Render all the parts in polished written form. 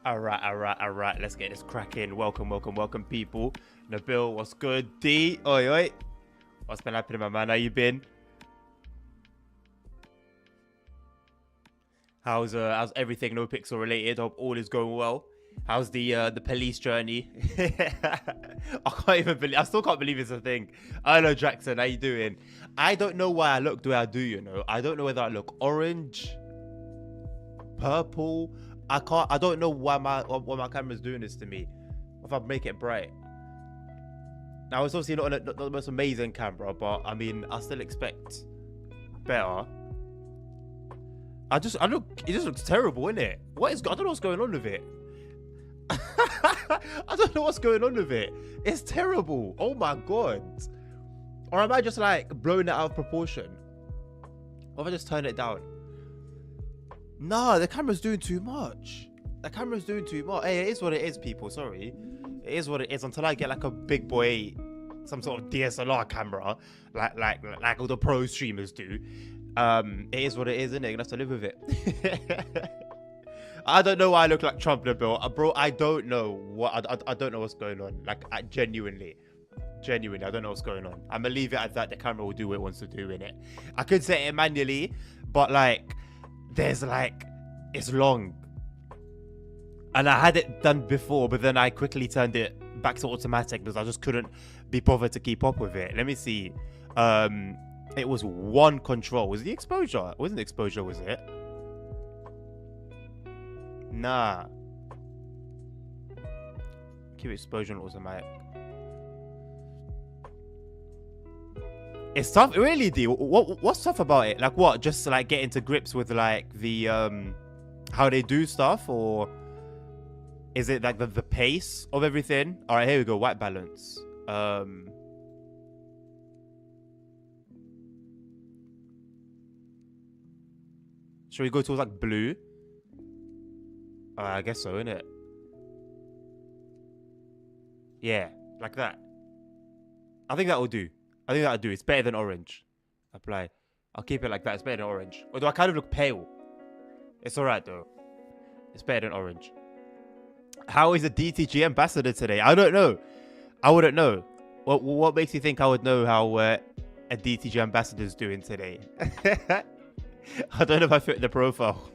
All right. Let's get this cracking. Welcome, people. Nabil, what's good? D, oi. What's been happening, my man? How you been? How's everything no pixel related? Hope all is going well. How's the police journey? I still can't believe it's a thing. Hello, Jackson. How you doing? I don't know why I look the way I do. I don't know whether I look orange, purple. I don't know why my camera's doing this to me. If I make it bright. Now it's obviously not the most amazing camera, but I mean I still expect better. It just looks terrible, innit? I don't know what's going on with it. I don't know what's going on with it. It's terrible. Oh my god. Or am I just like blowing it out of proportion? Or if I just turn it down? No, the camera's doing too much. Hey, it is what it is, people. Sorry. It is what it is until I get like a big boy, some sort of DSLR camera, like all the pro streamers do. It is what it is, isn't it? You're gonna have to live with it. I don't know why I look like Trump, Nabil. Bro, I don't know I don't know what's going on. Like, genuinely, I don't know what's going on. I'm gonna leave it at that. The camera will do what it wants to do in it. I could set it manually, but like, it's long. And I had it done before, but then I quickly turned it back to automatic because I just couldn't be bothered to keep up with it. Let me see. It was one control. Was it the exposure? It wasn't the exposure, was it? Nah. Keep exposure on automatic. It's tough, really, D. What's tough about it? Like what? Just like getting to grips with like the how they do stuff, or is it like the pace of everything? All right, here we go. White balance. Should we go towards like blue? I guess so, innit? Yeah, like that. I think that will do. It's better than orange. Apply. I'll keep it like that. It's better than orange. Although I kind of look pale. It's alright though. It's better than orange. How is the DTG ambassador today? I don't know. I wouldn't know. What makes you think I would know how a DTG ambassador is doing today? I don't know if I fit the profile.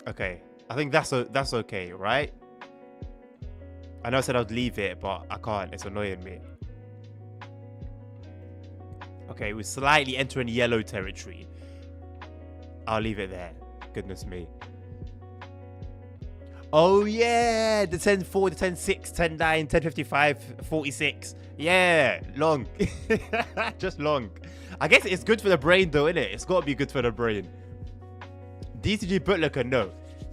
Okay. I think that's okay, right? I know I said I'd leave it, but I can't. It's annoying me. Okay, we're slightly entering yellow territory. I'll leave it there. Goodness me. Oh, yeah. The 10-4, the 10-6, 10-9, 10-55, 46. Yeah. Long. Just long. I guess it's good for the brain, though, isn't it? It's got to be good for the brain. DTG Butler, no.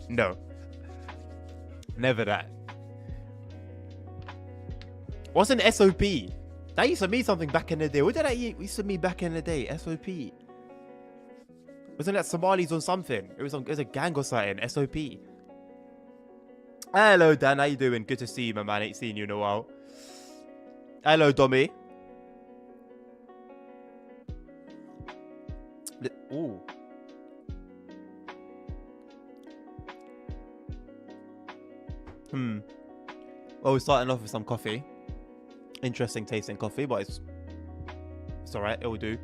No. Never that. What's an SOP? That used to mean something back in the day. What did that used to mean back in the day? SOP. Wasn't that Somalis or something? It was a gang or something. SOP. Hello, Dan. How you doing? Good to see you, my man. Ain't seen you in a while. Hello, Dommy. Ooh. Well, we're starting off with some coffee. Interesting tasting coffee, but it's alright. It will do.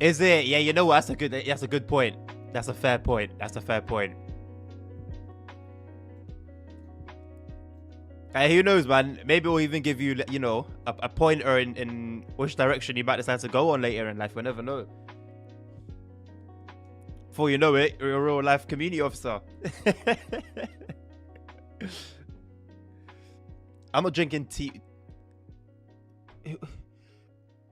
Is it? Yeah, you know what? That's a good point. That's a fair point. Hey, who knows, man? Maybe we'll even give you, a pointer in which direction you might decide to go on later in life. We'll never know. Before you know it, you're a real life community officer. I'm not drinking tea.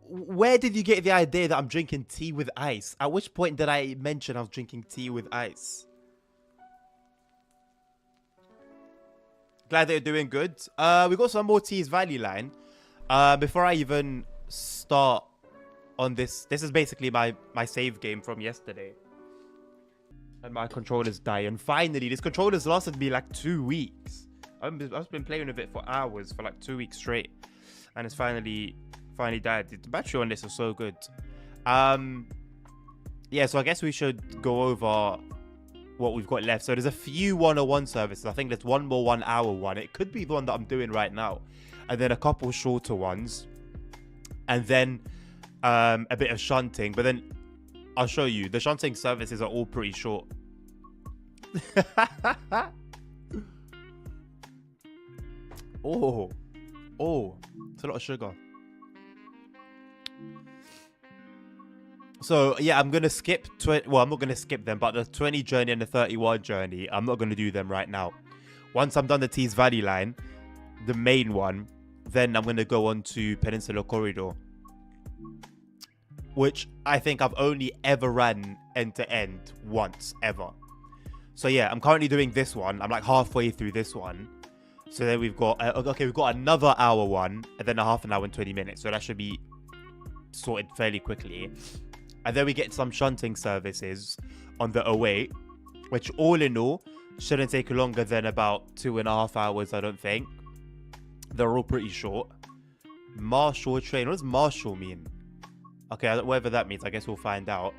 Where did you get the idea that I'm drinking tea with ice? At which point did I mention I was drinking tea with ice? Glad that you're doing good. We got some more Teas Valley line. Before I even start on this is basically my save game from yesterday. And my controllers die. And finally, this controller's lasted me like 2 weeks. I've been playing with it for hours, for like 2 weeks straight. And it's finally died. The battery on this is so good. Yeah, so I guess we should go over what we've got left. So there's a few 101 services. I think there's one more 1 hour one. It could be the one that I'm doing right now. And then a couple shorter ones. And then a bit of shunting. But then I'll show you. The shunting services are all pretty short. Oh, it's a lot of sugar. So yeah, I'm gonna skip well, I'm not gonna skip them, but the 20 journey and the 31 journey, I'm not gonna do them right now. Once I'm done the Tees Valley line, the main one, then I'm gonna go on to Peninsula Corridor, which I think I've only ever ran end to end once ever. So yeah, I'm currently doing this one. I'm like halfway through this one. So then we've got okay, we've got another hour one, and then a half an hour and 20 minutes. So that should be sorted fairly quickly. And then we get some shunting services on the 08, which all in all shouldn't take longer than about 2.5 hours, I don't think. They're all pretty short. Marshall train. What does Marshall mean? Okay, whatever that means, I guess we'll find out.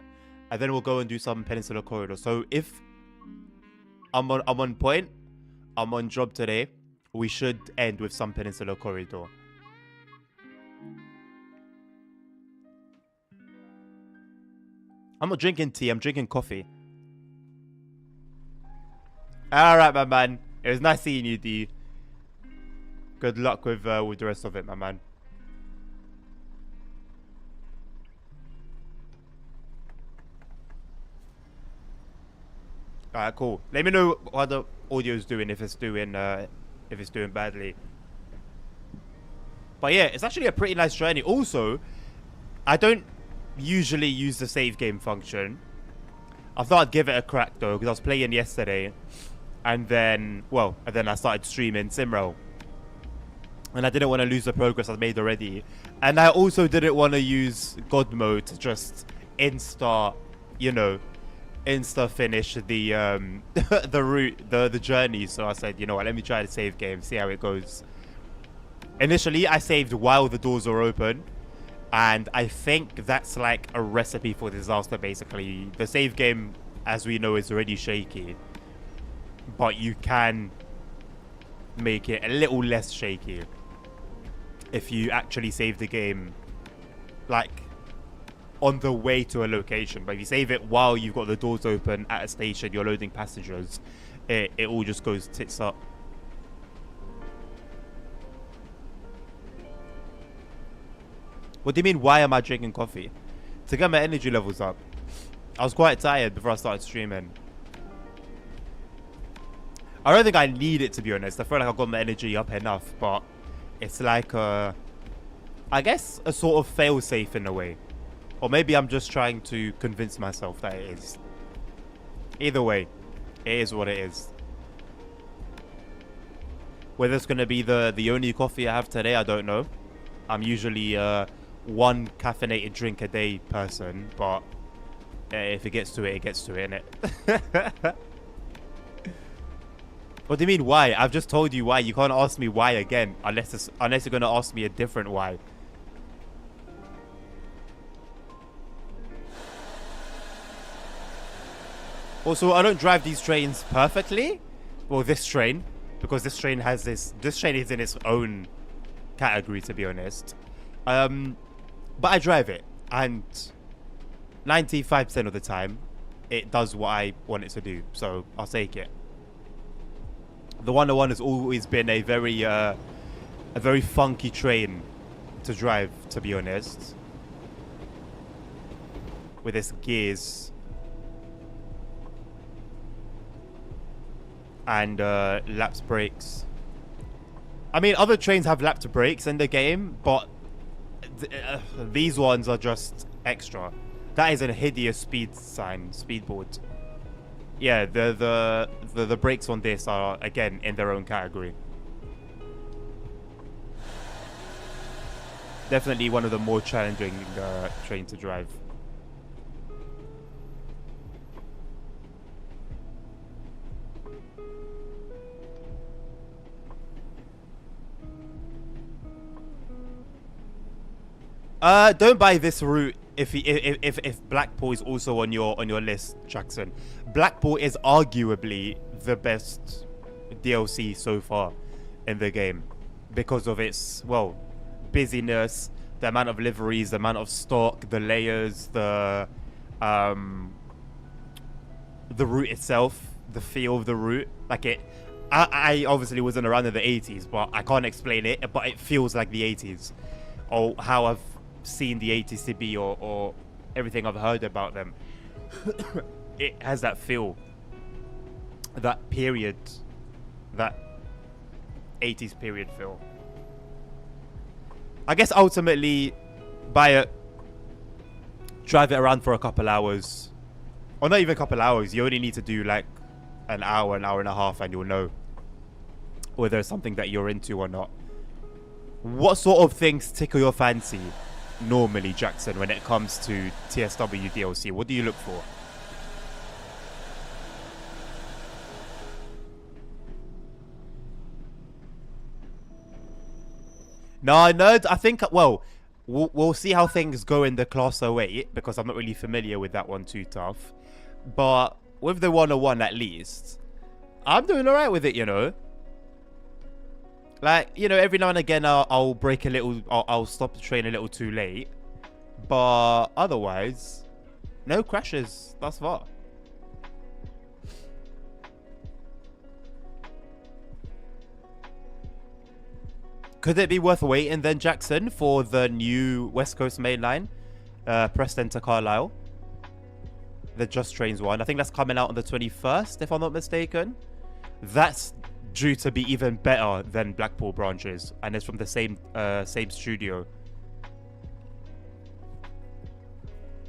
And then we'll go and do some Peninsula Corridor. So if I'm on point, I'm on job today, we should end with some Peninsula Corridor. I'm not drinking tea, I'm drinking coffee. Alright, my man. It was nice seeing you, D. Good luck with the rest of it, my man. Alright, cool. Let me know what the audio's doing, if it's doing badly. But yeah, it's actually a pretty nice journey. Also, I don't usually use the save game function. I thought I'd give it a crack though, because I was playing yesterday, and then I started streaming Simro, and I didn't want to lose the progress I'd made already, and I also didn't want to use God mode to just insta finish the the route, the journey. So I said, you know what, let me try the save game, see how it goes. Initially I saved while the doors were open, and I think that's like a recipe for disaster. Basically, the save game, as we know, is already shaky, but you can make it a little less shaky if you actually save the game like on the way to a location. But if you save it while you've got the doors open at a station, you're loading passengers, it all just goes tits up. What do you mean, why am I drinking coffee? To get my energy levels up. I was quite tired before I started streaming. I don't think I need it, to be honest. I feel like I've got my energy up enough, but it's like I guess a sort of fail-safe in a way. Or maybe I'm just trying to convince myself that it is. Either way, it is what it is. Whether it's going to be the only coffee I have today, I don't know. I'm usually one caffeinated drink a day person, but if it gets to it, it gets to it, innit? What do you mean, why? I've just told you why. You can't ask me why again, unless you're going to ask me a different why. Also, I don't drive these trains perfectly. Well, this train, because this train is in its own category, to be honest. But I drive it, and 95% of the time it does what I want it to do, so I'll take it. The 101 has always been a very funky train to drive, to be honest, with its gears and lapsed brakes. I mean, other trains have lapped brakes in the game, but these ones are just extra. That is a hideous speedboard. Yeah, the brakes on this are again in their own category. Definitely one of the more challenging trains to drive. Don't buy this route if Blackpool is also on your list, Jackson, Blackpool is arguably the best DLC so far in the game because of its busyness, the amount of liveries, the amount of stock, the layers, the route itself, the feel of the route. Like I obviously wasn't around in the 80s, but I can't explain it. But it feels like the 80s, or how I've seen the 80s to be, or everything I've heard about them. It has that feel, that period, that 80s period feel. I guess ultimately, buy it, drive it around for a couple hours, or not even a couple hours. You only need to do like an hour and a half, and you'll know whether it's something that you're into or not. What sort of things tickle your fancy normally, Jackson, when it comes to TSW DLC? What do you look for? No, nerd. I think we'll see how things go in the Class 08 because I'm not really familiar with that one too tough. But with the 101 at least, I'm doing alright with it, you know. Like, you know, every now and again I'll break a little, I'll stop the train a little too late. But otherwise, no crashes thus far. Could it be worth waiting then, Jackson, for the new West Coast Main Line, Preston to Carlisle? The Just Trains one. I think that's coming out on the 21st, if I'm not mistaken. That's due to be even better than Blackpool branches, and it's from the same studio.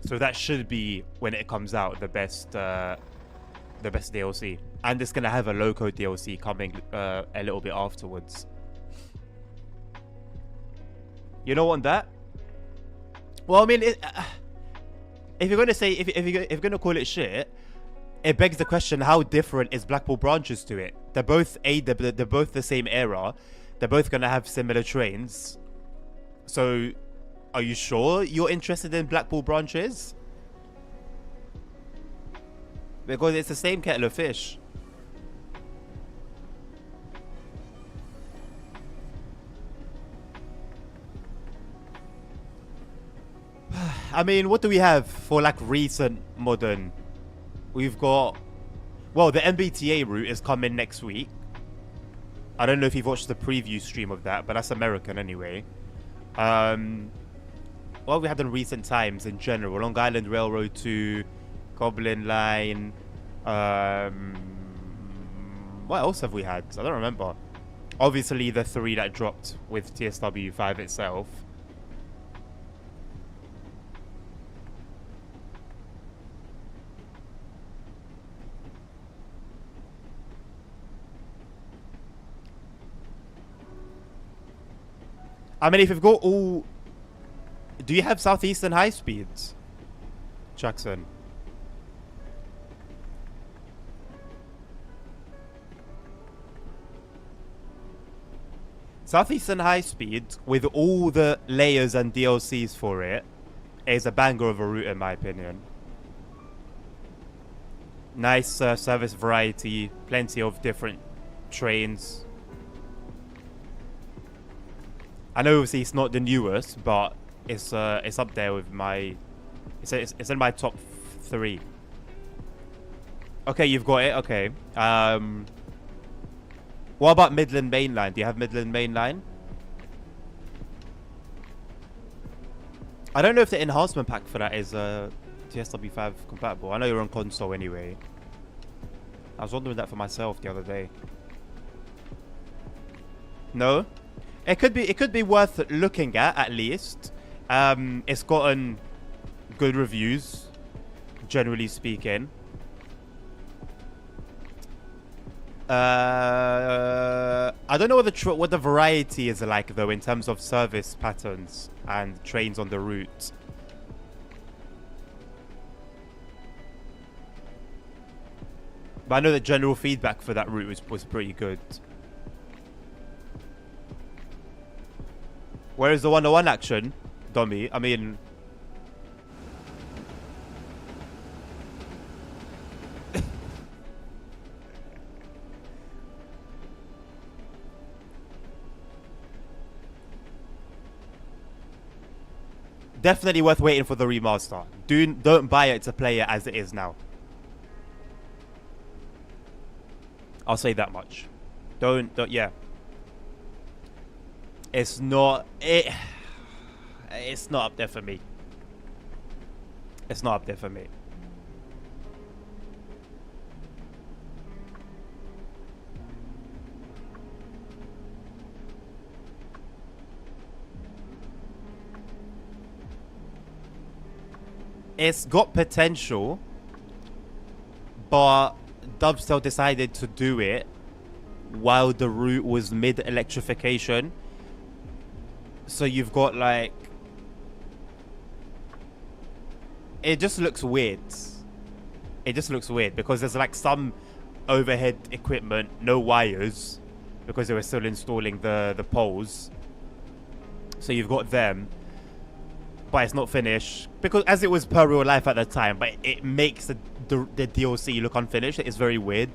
So that should be, when it comes out, the best DLC. And it's gonna have a loco DLC coming a little bit afterwards. You know what, that? Well, I mean, if you're gonna say, if you're gonna call it shit, it begs the question: how different is Blackpool branches to it? They're both they're both the same era. They're both gonna have similar trains. So, are you sure you're interested in Blackpool branches? Because it's the same kettle of fish. I mean, what do we have for like recent modern? We've got, well, the MBTA route is coming next week. I don't know if you've watched the preview stream of that, but that's American anyway. What we had in recent times in general: Long Island Railroad 2, Goblin Line. What else have we had? I don't remember. Obviously, the 3 that dropped with TSW 5 itself. I mean, if you've got all... Do you have Southeastern High Speeds, Jackson? Southeastern High Speed, with all the layers and DLCs for it, is a banger of a route in my opinion. Nice service variety, plenty of different trains. I know obviously it's not the newest, but it's up there with my... It's in my top 3. Okay, you've got it. Okay. What about Midland Main Line? Do you have Midland Main Line? I don't know if the enhancement pack for that is TSW5 compatible. I know you're on console anyway. I was wondering that for myself the other day. No? It could be worth looking at least. It's gotten good reviews, generally speaking. I don't know what the variety is like though in terms of service patterns and trains on the route. But I know that general feedback for that route was pretty good. Whereas the 101 action, dummy, I mean, Definitely worth waiting for the remaster. Don't buy it to play it as it is now. I'll say that much. Don't yeah. It's not up there for me. It's not up there for me. It's got potential, but Dubstel decided to do it while the route was mid-electrification. So you've got like... It just looks weird. It just looks weird because there's like some overhead equipment, no wires, because they were still installing the poles. So you've got them, but it's not finished because as it was per real life at the time, but it makes the DLC look unfinished. It's very weird.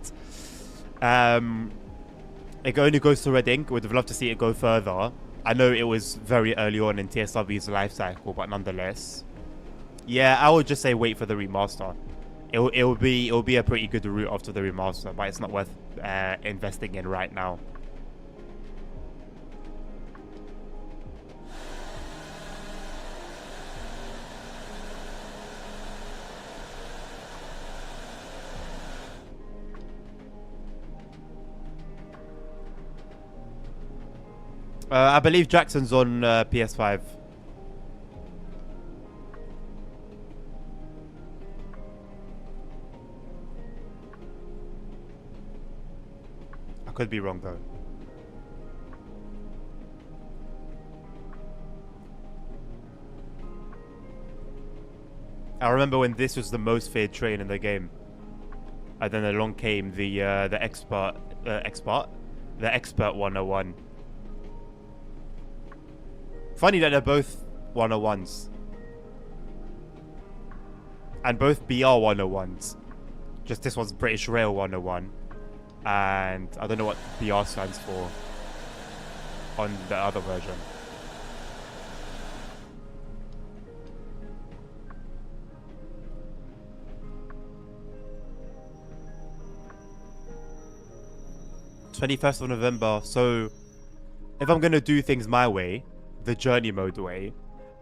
It only goes to Red Ink. Would have loved to see it go further. I know it was very early on in TSW's life cycle, but nonetheless, yeah, I would just say wait for the remaster. It will be a pretty good route after the remaster, but it's not worth investing in right now. I believe Jackson's on PS5. I could be wrong though. I remember when this was the most feared train in the game, and then along came the expert 101. Funny that they're both 101s. And both BR 101s. Just this one's British Rail 101. And I don't know what BR stands for on the other version. #21st of November. So if I'm going to do things my way, the journey mode way,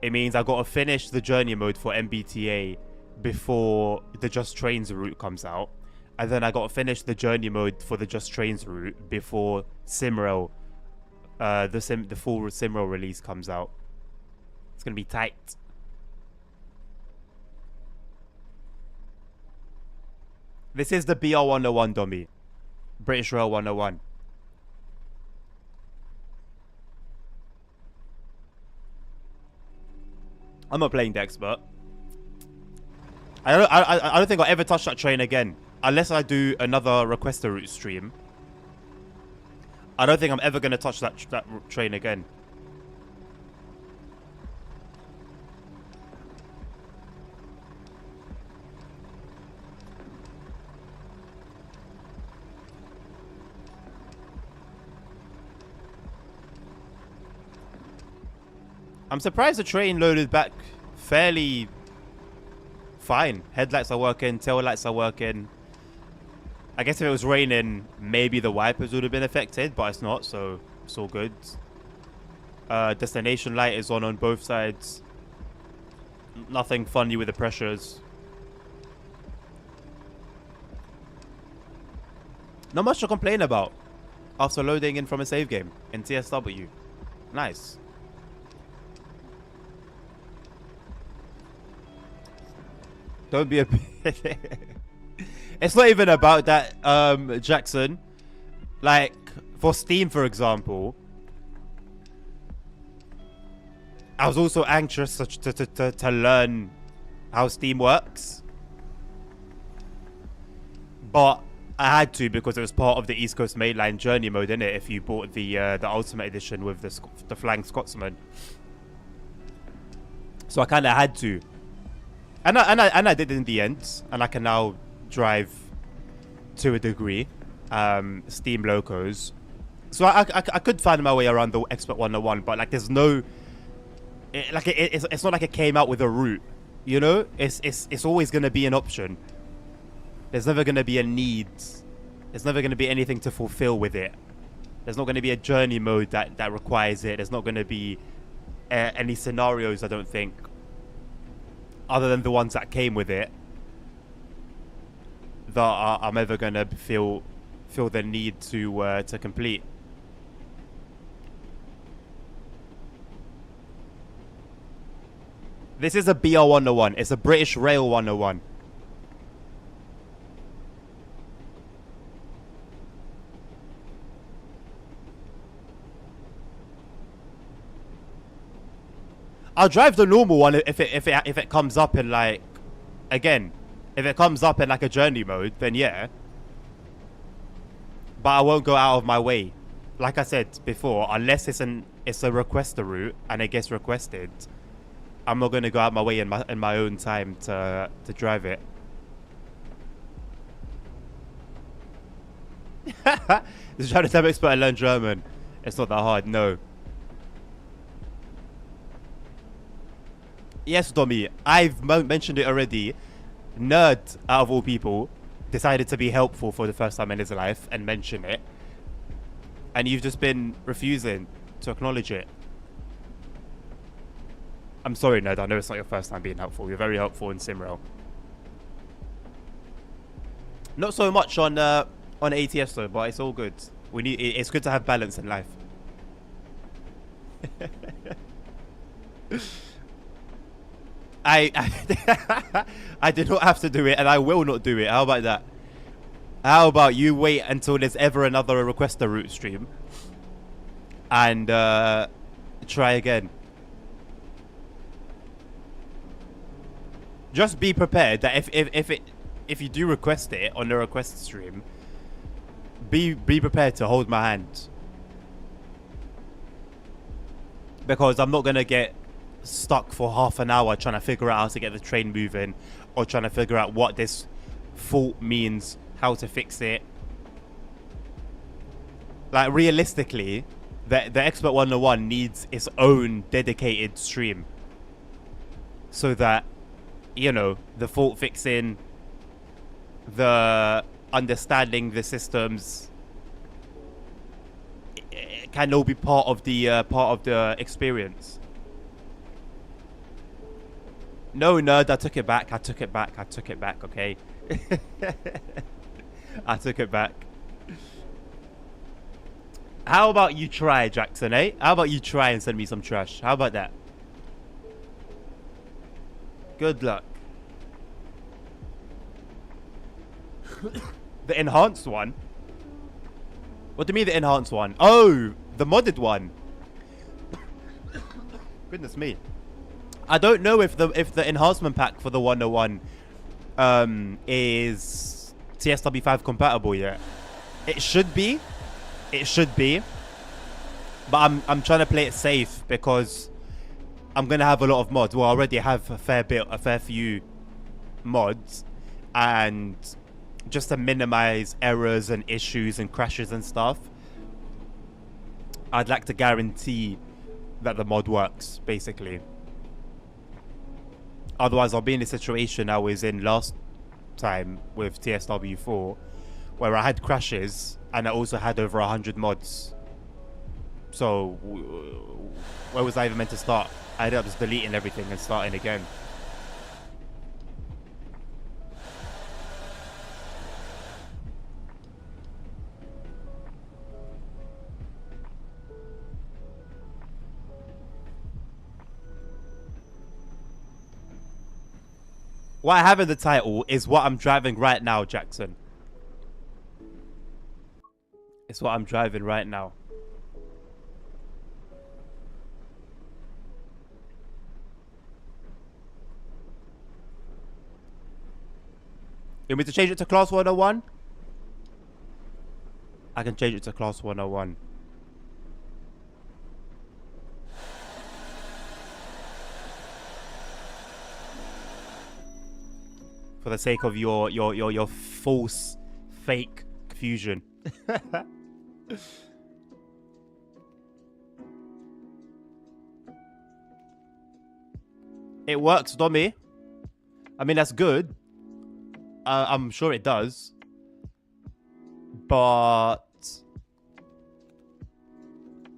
it means I got to finish the journey mode for MBTA before the Just Trains route comes out, and then I got to finish the journey mode for the Just Trains route before Simrail, the full Simrail release comes out. It's gonna be tight. This is the BR 101 dummy, British Rail 101. I'm not playing the expert. I don't think I'll ever touch that train again. Unless I do another Requester route stream. I don't think I'm ever going to touch that train again. I'm surprised the train loaded back fairly fine. Headlights are working, tail lights are working. I guess if it was raining, maybe the wipers would have been affected, but it's not, so it's all good. Destination light is on both sides. Nothing funny with the pressures. Not much to complain about after loading in from a save game in TSW. Nice. Don't be a... It's not even about that, Jackson. Like, for Steam, for example, I was also anxious to learn how Steam works. But I had to because it was part of the East Coast Mainline journey mode, innit? If you bought the Ultimate Edition with the Flying Scotsman. So I kind of had to. And I did in the end, and I can now drive to a degree Steam locos. So I could find my way around the Expert 101, but like there's no It's not like it came out with a route. You know, it's always gonna be an option. There's never gonna be a need. There's never gonna be anything to fulfill with it. There's not gonna be a journey mode that requires it. There's not gonna be any scenarios, I don't think, other than the ones that came with it, that I'm ever gonna feel the need to complete. This is a BR 101. It's a British Rail 101. I'll drive the normal one if it comes up in, like, again, if it comes up in like a journey mode, then yeah. But I won't go out of my way. Like I said before, unless it's a requester route and it gets requested, I'm not going to go out my way in my own time to drive it. Just trying to tell me expert and learn German. It's not that hard, no. Yes, Tommy, I've mentioned it already. Nerd, out of all people, decided to be helpful for the first time in his life and mention it. And you've just been refusing to acknowledge it. I'm sorry, Nerd. I know it's not your first time being helpful. You're very helpful in Simrail. Not so much on ATS though, but it's all good. It's good to have balance in life. I did not have to do it, and I will not do it. How about that? How about you wait until there's ever another requester route stream and try again. Just be prepared that if you do request it on the request stream, be prepared to hold my hand, because I'm not gonna get stuck for half an hour trying to figure out how to get the train moving, or trying to figure out what this fault means, how to fix it. Like, realistically, the Expert 101 needs its own dedicated stream, so that, you know, the fault fixing, the understanding the systems, it can all be part of the experience. No, Nerd, I took it back. Okay. I took it back. How about you try, Jackson, eh? How about you try and send me some trash? How about that? Good luck. The enhanced one? What do you mean the enhanced one? Oh, the modded one. Goodness me. I don't know if the enhancement pack for the 101 is TSW5 compatible yet. It should be. It should be. But I'm trying to play it safe, because I'm gonna have a lot of mods. Well, I already have a fair few mods, and just to minimize errors and issues and crashes and stuff, I'd like to guarantee that the mod works, basically. Otherwise, I'll be in the situation I was in last time with TSW4, where I had crashes and I also had over 100 mods. So, where was I even meant to start? I ended up just deleting everything and starting again. What I have in the title is what I'm driving right now, Jackson. It's what I'm driving right now. You want me to change it to class 101? I can change it to class 101. For the sake of your false, fake fusion. It works, Dommy. I mean, that's good. I'm sure it does. But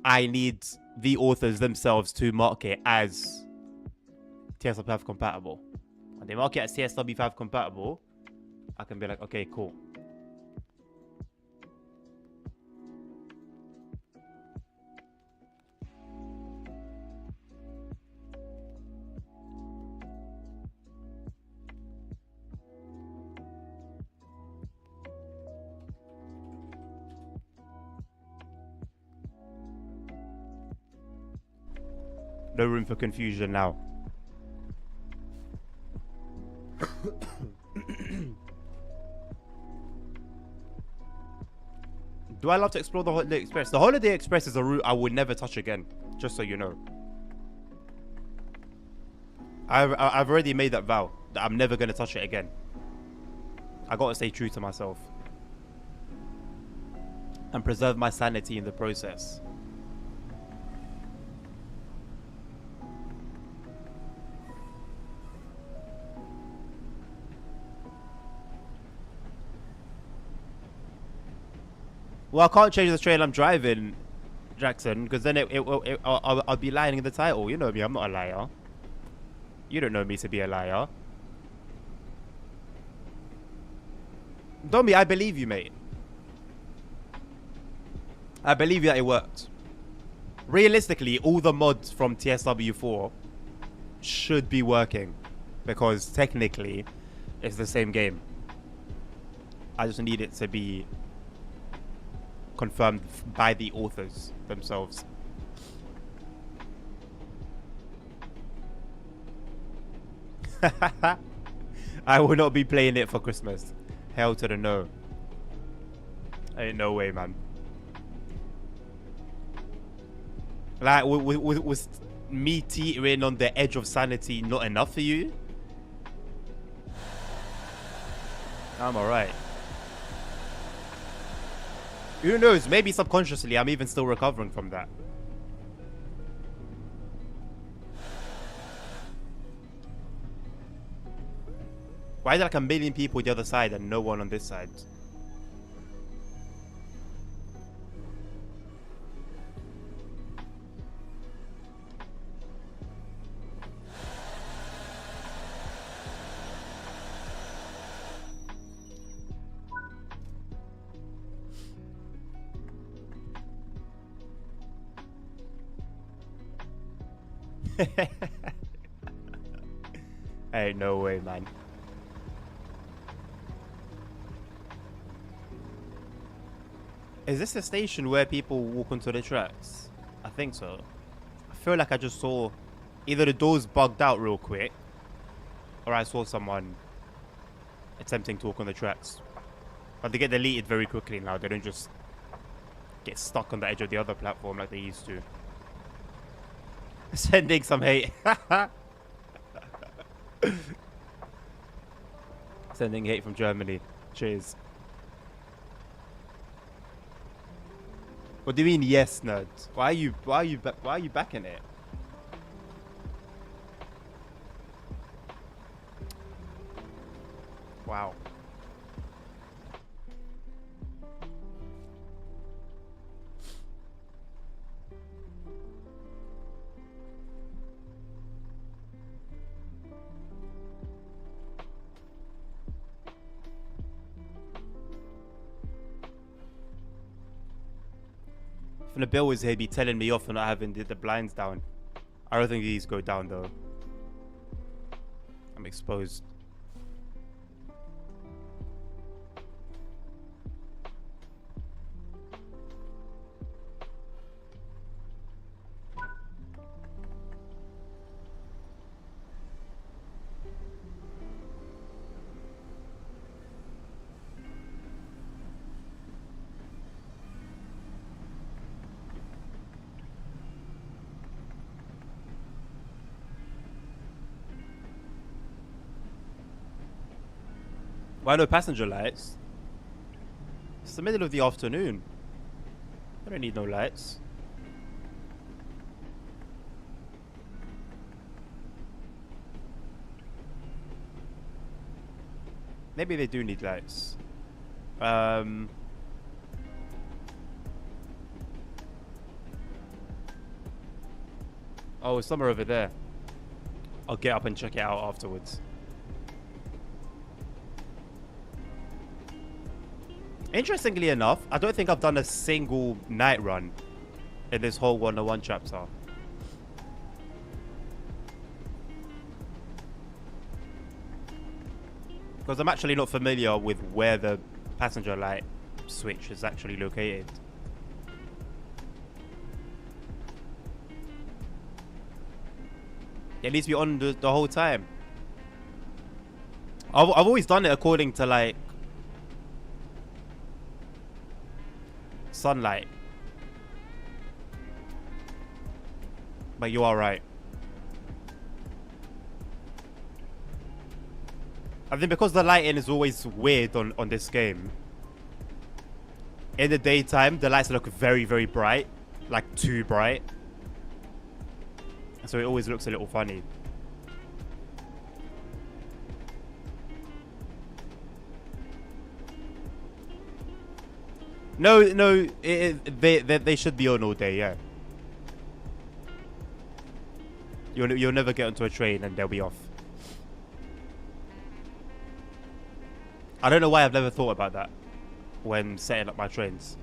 I need the authors themselves to mark it as TSW5 compatible. When they mark it as TSW5 compatible, I can be like, okay, cool. No room for confusion now. Do I love to explore the Holiday Express? The Holiday Express is a route I would never touch again, just so you know. I've already made that vow that I'm never going to touch it again. I got to stay true to myself and preserve my sanity in the process. Well, I can't change the train I'm driving, Jackson, because then I'll be lying in the title. You know me, I'm not a liar. You don't know me to be a liar. Domi, I believe you, mate. I believe that it worked. Realistically, all the mods from TSW4 should be working, because technically, it's the same game. I just need it to be confirmed by the authors themselves. I will not be playing it for Christmas. Hell to the no. Ain't no way, man. Like, was me teetering on the edge of sanity not enough for you? I'm alright. Who knows? Maybe subconsciously I'm even still recovering from that. Why is there like a million people the other side and no one on this side? Hey, no way, man. Is this a station where people walk onto the tracks? I think so. I feel like I just saw either the doors bugged out real quick, or I saw someone attempting to walk on the tracks. But they get deleted very quickly now. They don't just get stuck on the edge of the other platform like they used to. Sending some hate. Sending hate from Germany. Cheers. What do you mean, yes, nerd? Why are you backing it? Wow. If the bill was here, he'd be telling me off for not having the blinds down. I don't think these go down though. I'm exposed. Why no passenger lights? It's the middle of the afternoon. I don't need no lights. Maybe they do need lights. Oh, it's somewhere over there. I'll get up and check it out afterwards. Interestingly enough, I don't think I've done a single night run in this whole 101 chapter. Because I'm actually not familiar with where the passenger light switch is actually located. It needs to be on the whole time. I've always done it according to like sunlight. But you are right. I think because the lighting is always weird on this game. In the daytime, the lights look very, very bright. Like too bright. So it always looks a little funny. No, they should be on all day, yeah. You'll never get onto a train and they'll be off. I don't know why I've never thought about that when setting up my trains.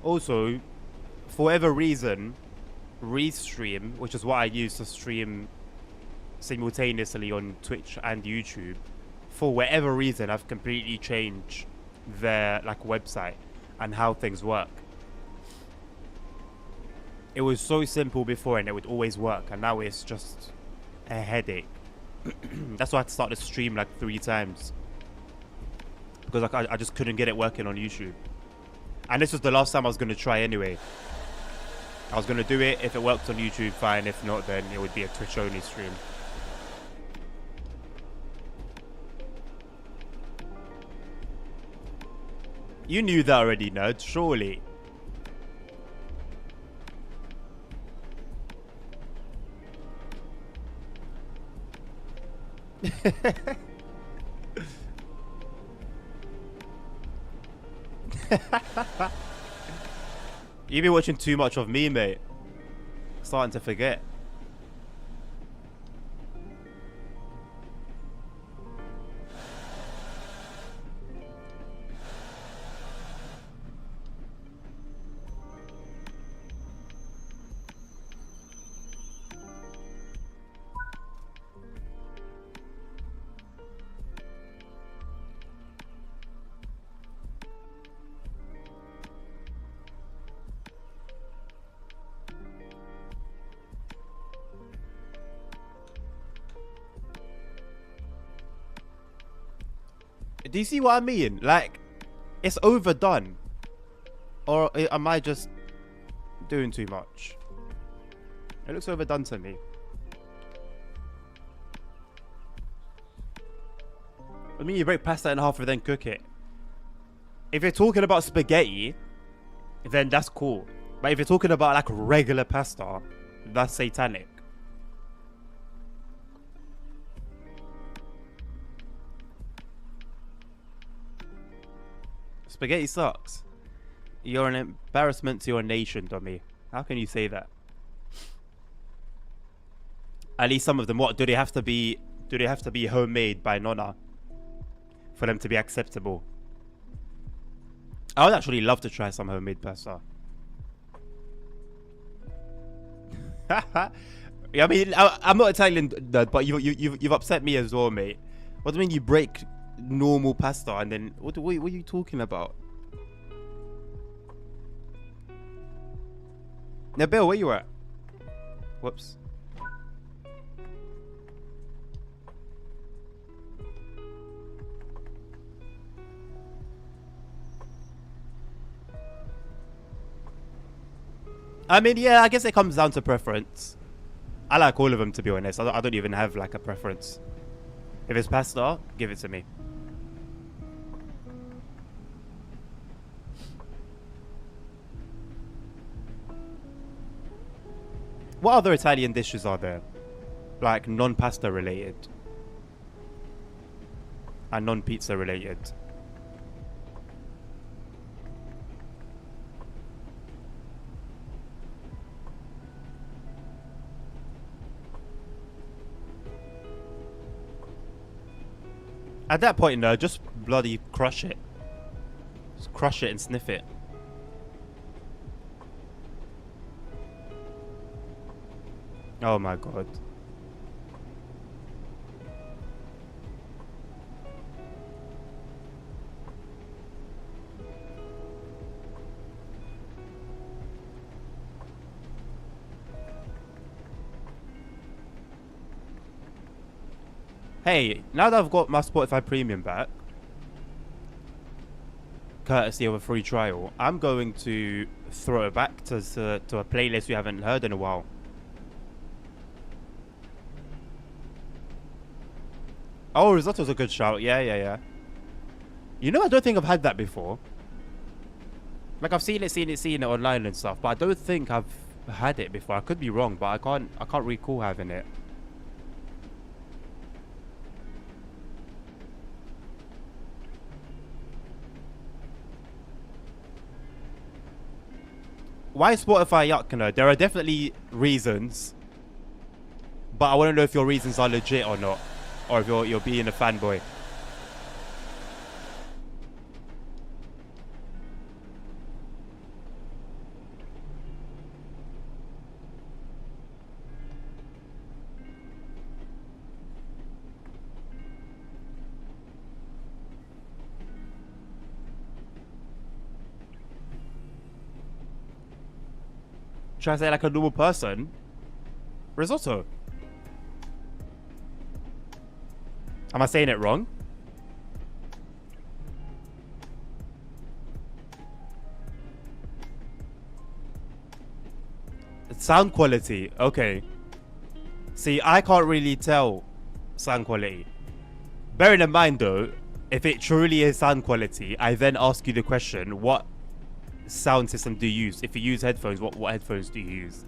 Also, for whatever reason, Restream, which is what I use to stream simultaneously on Twitch and YouTube, for whatever reason, I've completely changed their like website and how things work. It was so simple before and it would always work, and now it's just a headache. That's why I had to start the stream like 3 times, because like, I just couldn't get it working on YouTube. And this was the last time I was going to try anyway. I was going to do it. If it worked on YouTube, fine. If not, then it would be a Twitch only stream. You knew that already, nerd, surely. You've been watching too much of me, mate. Starting to forget. Do you see what I mean? Like, it's overdone. Or am I just doing too much? It looks overdone to me. I mean, you break pasta in half and then cook it. If you're talking about spaghetti, then that's cool. But if you're talking about like regular pasta, that's satanic. Spaghetti sucks. You're an embarrassment to your nation, dummy. How can you say that? At least some of them. What do they have to be? Do they have to be homemade by Nonna for them to be acceptable? I would actually love to try some homemade pasta. I mean, I'm not Italian, but you've upset me as well, mate. What do you mean you break normal pasta and then what are you talking about? Now, Bill, where you at? Whoops. I mean, yeah, I guess it comes down to preference. I like all of them, to be honest. I don't even have like a preference. If it's pasta, give it to me. What other Italian dishes are there? Like non-pasta related and non-pizza related. At that point, no, just bloody crush it. Just crush it and sniff it. Oh my god. Hey, now that I've got my Spotify Premium back, courtesy of a free trial, I'm going to throw it back to a playlist we haven't heard in a while. Oh, risotto's a good shout. Yeah, yeah, yeah. You know, I don't think I've had that before. Like, I've seen it online and stuff, but I don't think I've had it before. I could be wrong, but I can't recall having it. Why Spotify yuck? No, there are definitely reasons, but I want to know if your reasons are legit or not, or if you're being a fanboy. Should I say like a normal person? Risotto. Am I saying it wrong? Sound quality. Okay. See, I can't really tell sound quality. Bearing in mind though, if it truly is sound quality, I then ask you the question, what sound system do you use? If you use headphones, what headphones do you use?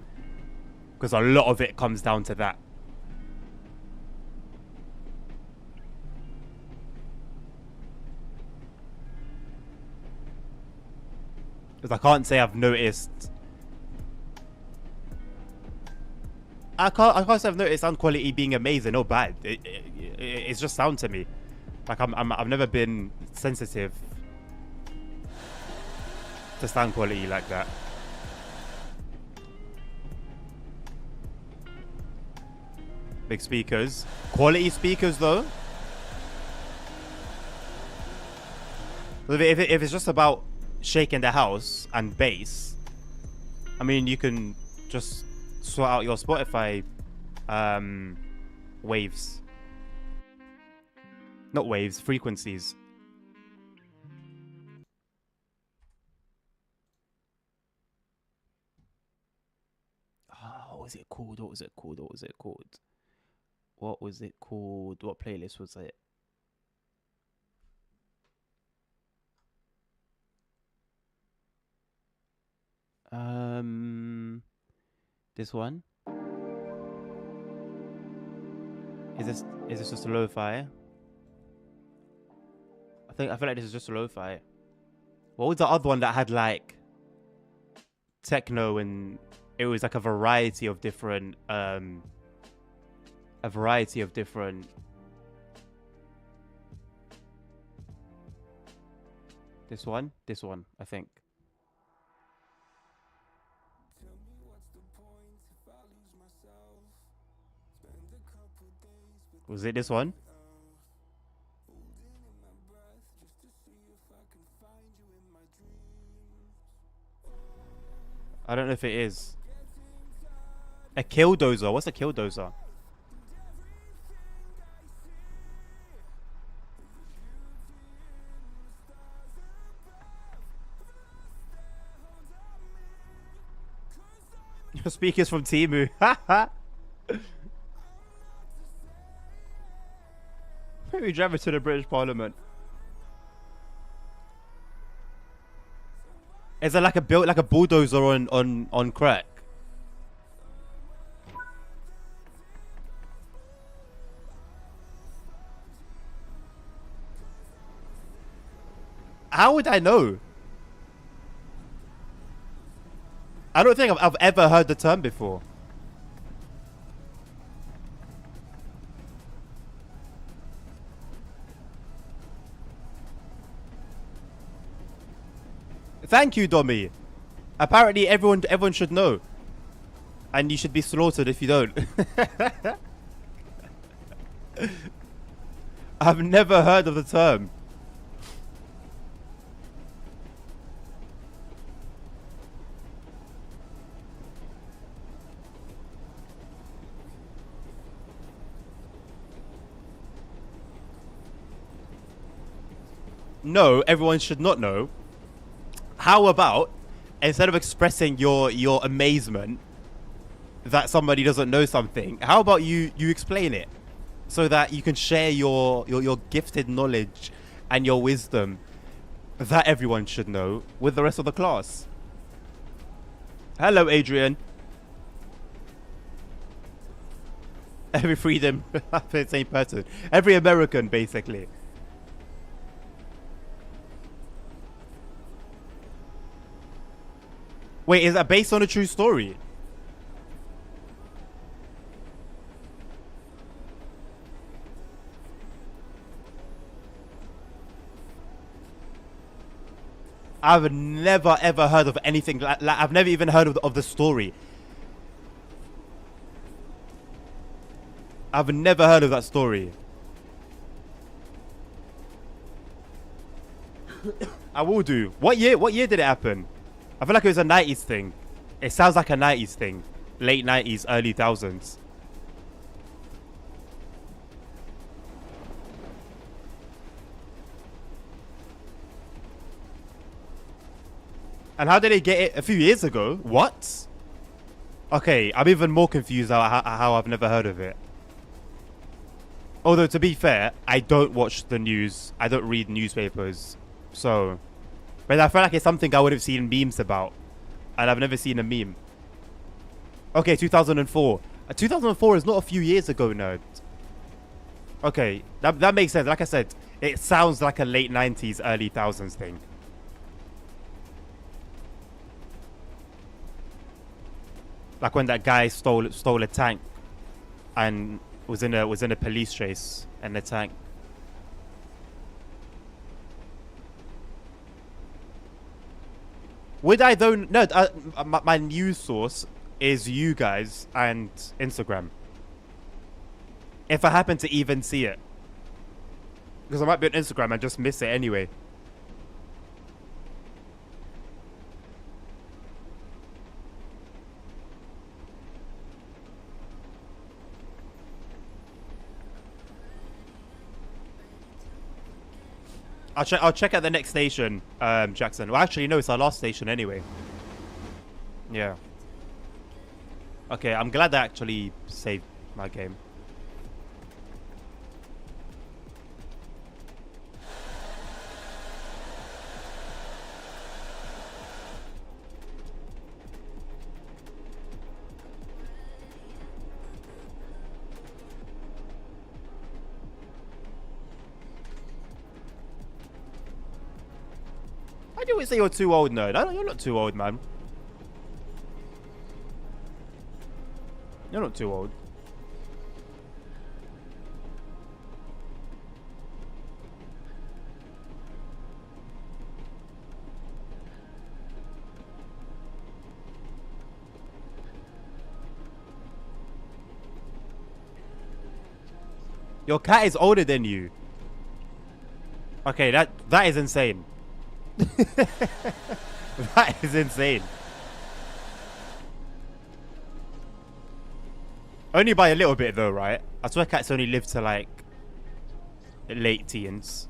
Because a lot of it comes down to that. Because I can't say I've noticed. I can't say I've noticed sound quality being amazing or bad. It's just sound to me. Like I've never been sensitive to sound quality like that. Big speakers. Quality speakers though. If it's just about shaking the house and bass, I mean, you can just sort out your Spotify waves. Not waves, frequencies. What was it called? What was it called? What was it called? What was it called? What playlist was it? This one? Is this just a lo-fi? I feel like this is just a lo-fi. What was the other one that had like techno and it was like a variety of different This one, I think. Was it this one? I don't know if it is. A killdozer. What's a killdozer? Your speakers from Timu. Maybe drive it to the British Parliament. Is it like a bulldozer on crack? How would I know? I don't think I've ever heard the term before. Thank you, Dommy. Apparently everyone should know. And you should be slaughtered if you don't. I've never heard of the term. No, everyone should not know. How about, instead of expressing your amazement that somebody doesn't know something, how about you explain it so that you can share your gifted knowledge and your wisdom that everyone should know with the rest of the class. Hello, Adrian. Every freedom, same person. Every American, basically. Wait, is that based on a true story? I've never ever heard of anything like I've never even heard of the story. I've never heard of that story. I will do. What year did it happen? I feel like it was a 90s thing. It sounds like a 90s thing. Late 90s, early thousands. And how did they get it a few years ago? What? Okay, I'm even more confused how I've never heard of it. Although, to be fair, I don't watch the news. I don't read newspapers. So... But I feel like it's something I would have seen memes about. And I've never seen a meme. Okay, 2004. 2004 is not a few years ago, nerd. Okay, that makes sense. Like I said, it sounds like a late 90s, early thousands thing. Like when that guy stole a tank and was in a police chase in the tank. Would I though? No, my news source is you guys and Instagram. If I happen to even see it. Because I might be on Instagram and just miss it anyway. I'll check at the next station, Jackson. Well, actually, no, it's our last station anyway. Yeah. Okay, I'm glad I actually saved my game. I do always say you're too old, nerd. You're not too old, man. You're not too old. Your cat is older than you. Okay, that is insane. That is insane. Only by a little bit though, right? I swear cats only live to like late teens.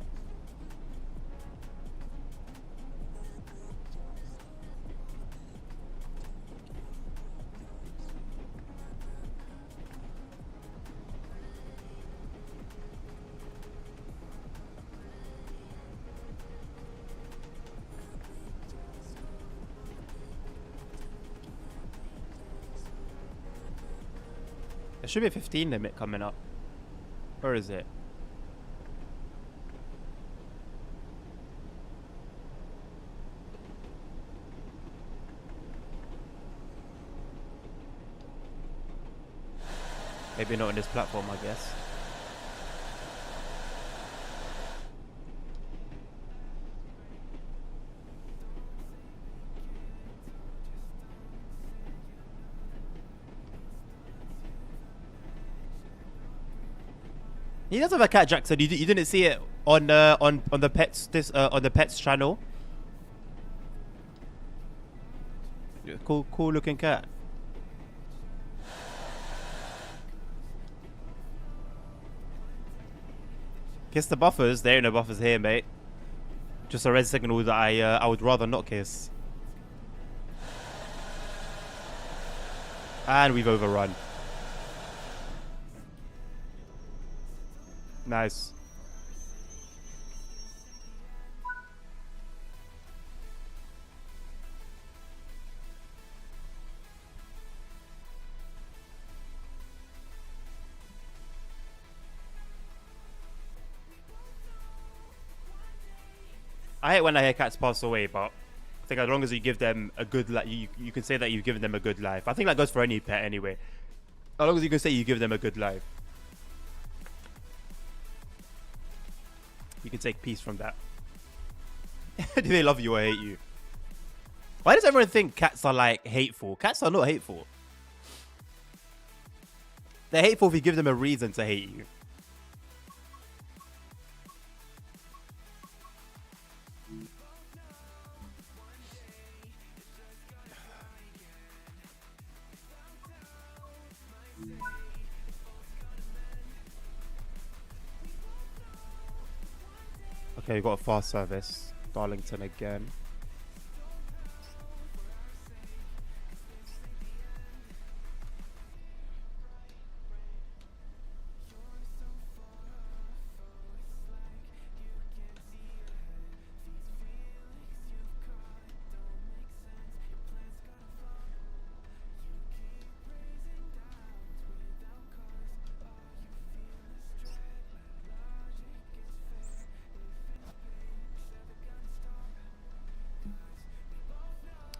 There should be a 15 limit coming up. Where is it? Maybe not on this platform, I guess. He does have a cat, Jackson. You didn't see it on the pets on the pets channel. Cool looking cat. Kiss the buffers. There ain't no buffers here, mate. Just a red signal that I would rather not kiss. And we've overrun. Nice. I hate when I hear cats pass away, but I think as long as you give them a good life, you can say that you've given them a good life. I think that goes for any pet anyway. As long as you can say you give them a good life, you can take peace from that. Do they love you or hate you? Why does everyone think cats are like hateful? Cats are not hateful. They're hateful if you give them a reason to hate you. Okay, we got a fast service. Darlington again.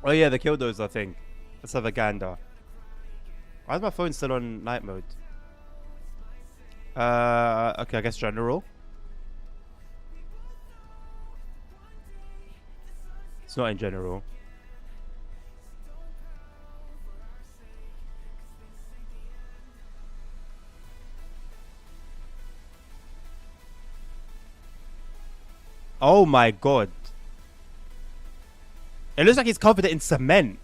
Oh yeah, they killed those, I think. Let's have a gander. Why is my phone still on night mode? Okay, I guess general. It's not in general. Oh my god. It looks like he's covered it in cement.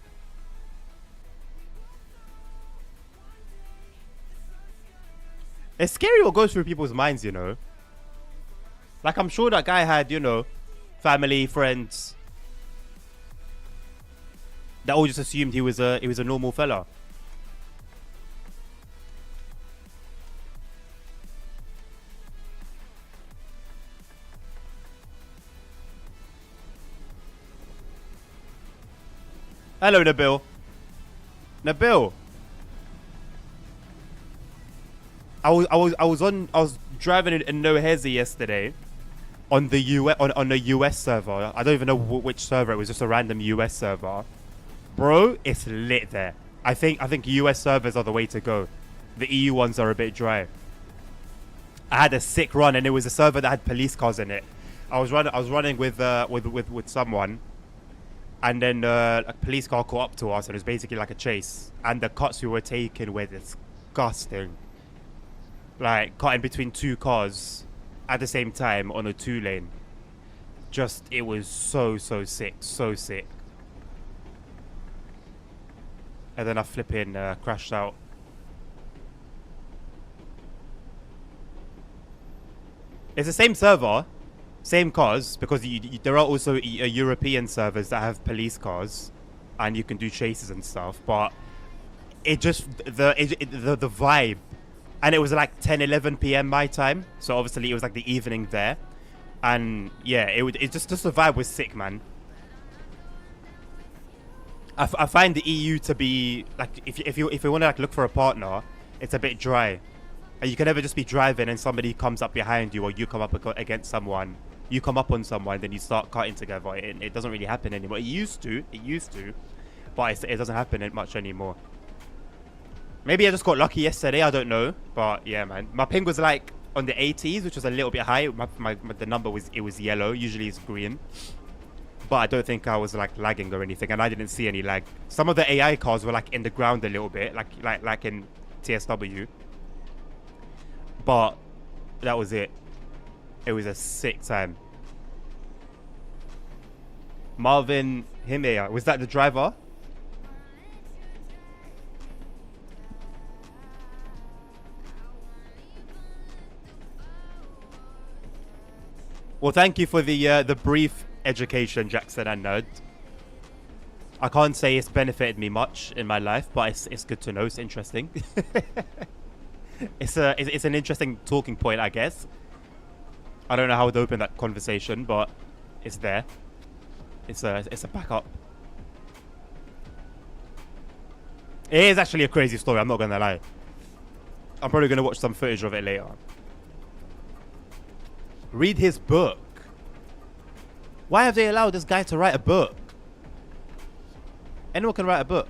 It's scary what goes through people's minds, you know. Like, I'm sure that guy had, you know, family, friends that all just assumed he was a normal fella. Hello, Nabil. Nabil. I was driving in No Hezi yesterday on the US server. I don't even know which server. It was just a random US server. Bro, it's lit there. I think US servers are the way to go. The EU ones are a bit dry. I had a sick run, and it was a server that had police cars in it. I was running with someone. And then a police car caught up to us, and it was basically like a chase. And the cuts we were taking were disgusting. Like, cutting between two cars at the same time on a 2-lane. Just, it was so sick, so sick. And then I flipping crashed out. It's the same server. Same cars, because there are also European servers that have police cars, and you can do chases and stuff. But it just the vibe, and it was like 10-11 p.m. my time, so obviously it was like the evening there, and yeah, it just the vibe was sick, man. I find the EU to be like, if you want to like look for a partner, it's a bit dry. And you can never just be driving and somebody comes up behind you, or you come up against someone. You come up on someone, then you start cutting together. It doesn't really happen anymore. It used to, but it doesn't happen much anymore. Maybe I just got lucky yesterday, I don't know. But yeah, man, my ping was like on the 80s, which was a little bit high. The number was yellow. Usually it's green. But I don't think I was like lagging or anything, and I didn't see any lag. Some of the AI cars were like in the ground a little bit, like in TSW. But that was it. It was a sick time. Marvin Himea, was that the driver? Well, thank you for the brief education, Jackson and Nerd. I can't say it's benefited me much in my life, but it's good to know. It's interesting. It's an interesting talking point, I guess. I don't know how to open that conversation, but it's there. It's a backup. It is actually a crazy story, I'm not gonna lie. I'm probably gonna watch some footage of it later. Read his book. Why have they allowed this guy to write a book? Anyone can write a book.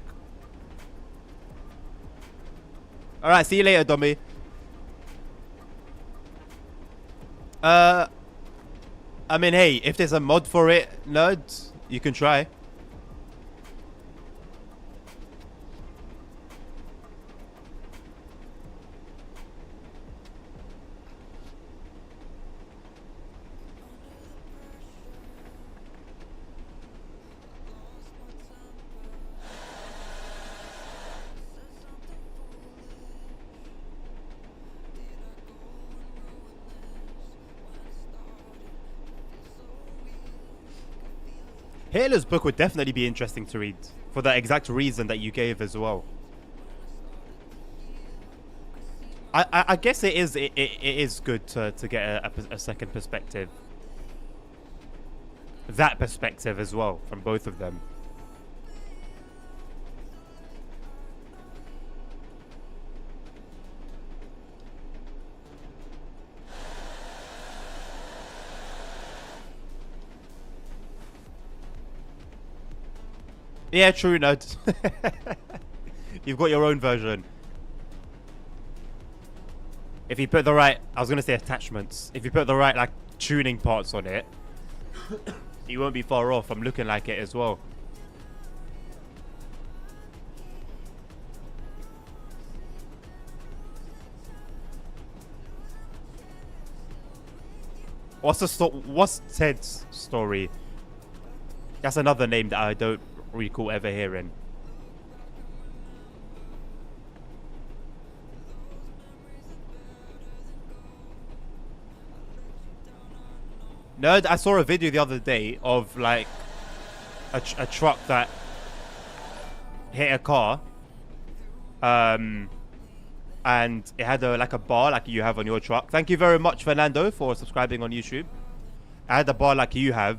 Alright, see you later, dummy. I mean, hey, if there's a mod for it, Nerd, you can try. Hitler's book would definitely be interesting to read, for the exact reason that you gave as well. I guess it is good to get a second perspective. That perspective as well, from both of them. Yeah, true, Nerd. You've got your own version. If you put the right, I was gonna say attachments. If you put the right like tuning parts on it, you won't be far off from looking like it as well. What's Ted's story? That's another name that I don't recall ever hearing. Nerd, I saw a video the other day of like a truck that hit a car, and it had like a bar like you have on your truck. Thank you very much, Fernando, for subscribing on YouTube. I had a bar like you have,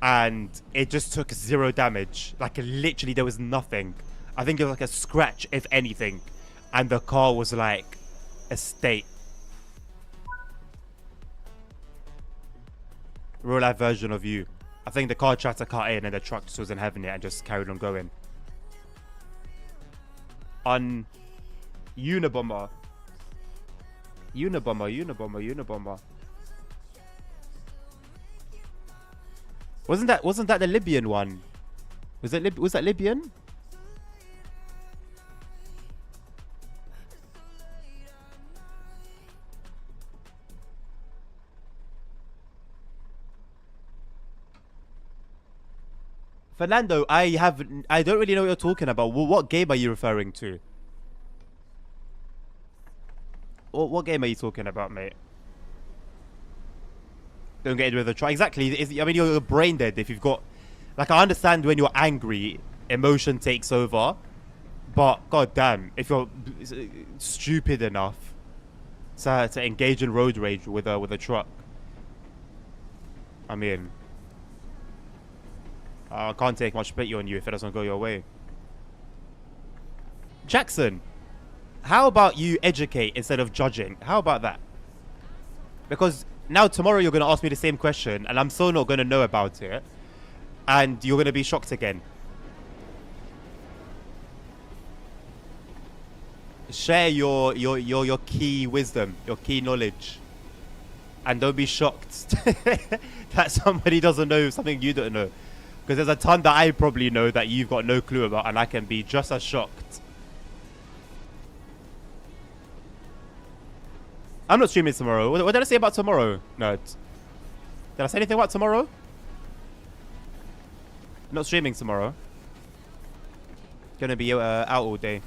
and it just took 0 damage. Like literally there was nothing. I think it was like a scratch, if anything, and the car was like a state. Real life version of you. I think the car tried to cut in and the truck just wasn't having it and just carried on going. On Unabomber. Unabomber. Wasn't that the Libyan one? Was that Libyan? Fernando, I don't really know what you're talking about. What game are you referring to? What game are you talking about, mate? Don't get it with a try. Exactly. I mean, you're brain dead if you've got... Like, I understand when you're angry, emotion takes over. But, goddamn, if you're stupid enough to engage in road rage with a truck. I mean... I can't take much pity on you if it doesn't go your way. Jackson, how about you educate instead of judging? How about that? Because now tomorrow you're going to ask me the same question and I'm still not going to know about it. And you're going to be shocked again. Share your key wisdom, your key knowledge. And don't be shocked that somebody doesn't know something you don't know. Because there's a ton that I probably know that you've got no clue about, and I can be just as shocked. I'm not streaming tomorrow. What did I say about tomorrow? No. Did I say anything about tomorrow? Not streaming tomorrow. Gonna be out all day.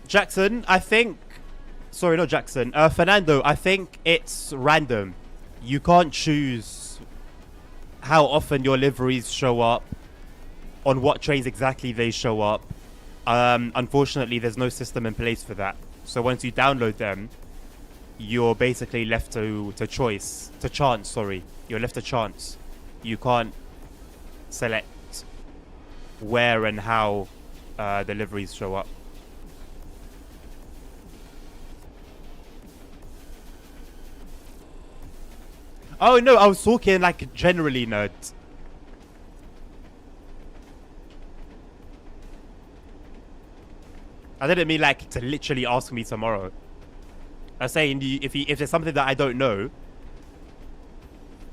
Jackson, I think... Sorry, not Jackson. Fernando, I think it's random. You can't choose how often your liveries show up, on what trains exactly they show up. Unfortunately, there's no system in place for that. So once you download them, you're basically left to chance, sorry. You're left to chance. You can't select where and how the liveries show up. Oh no, I was talking like generally, nerd. I didn't mean like to literally ask me tomorrow. I was saying if there's something that I don't know,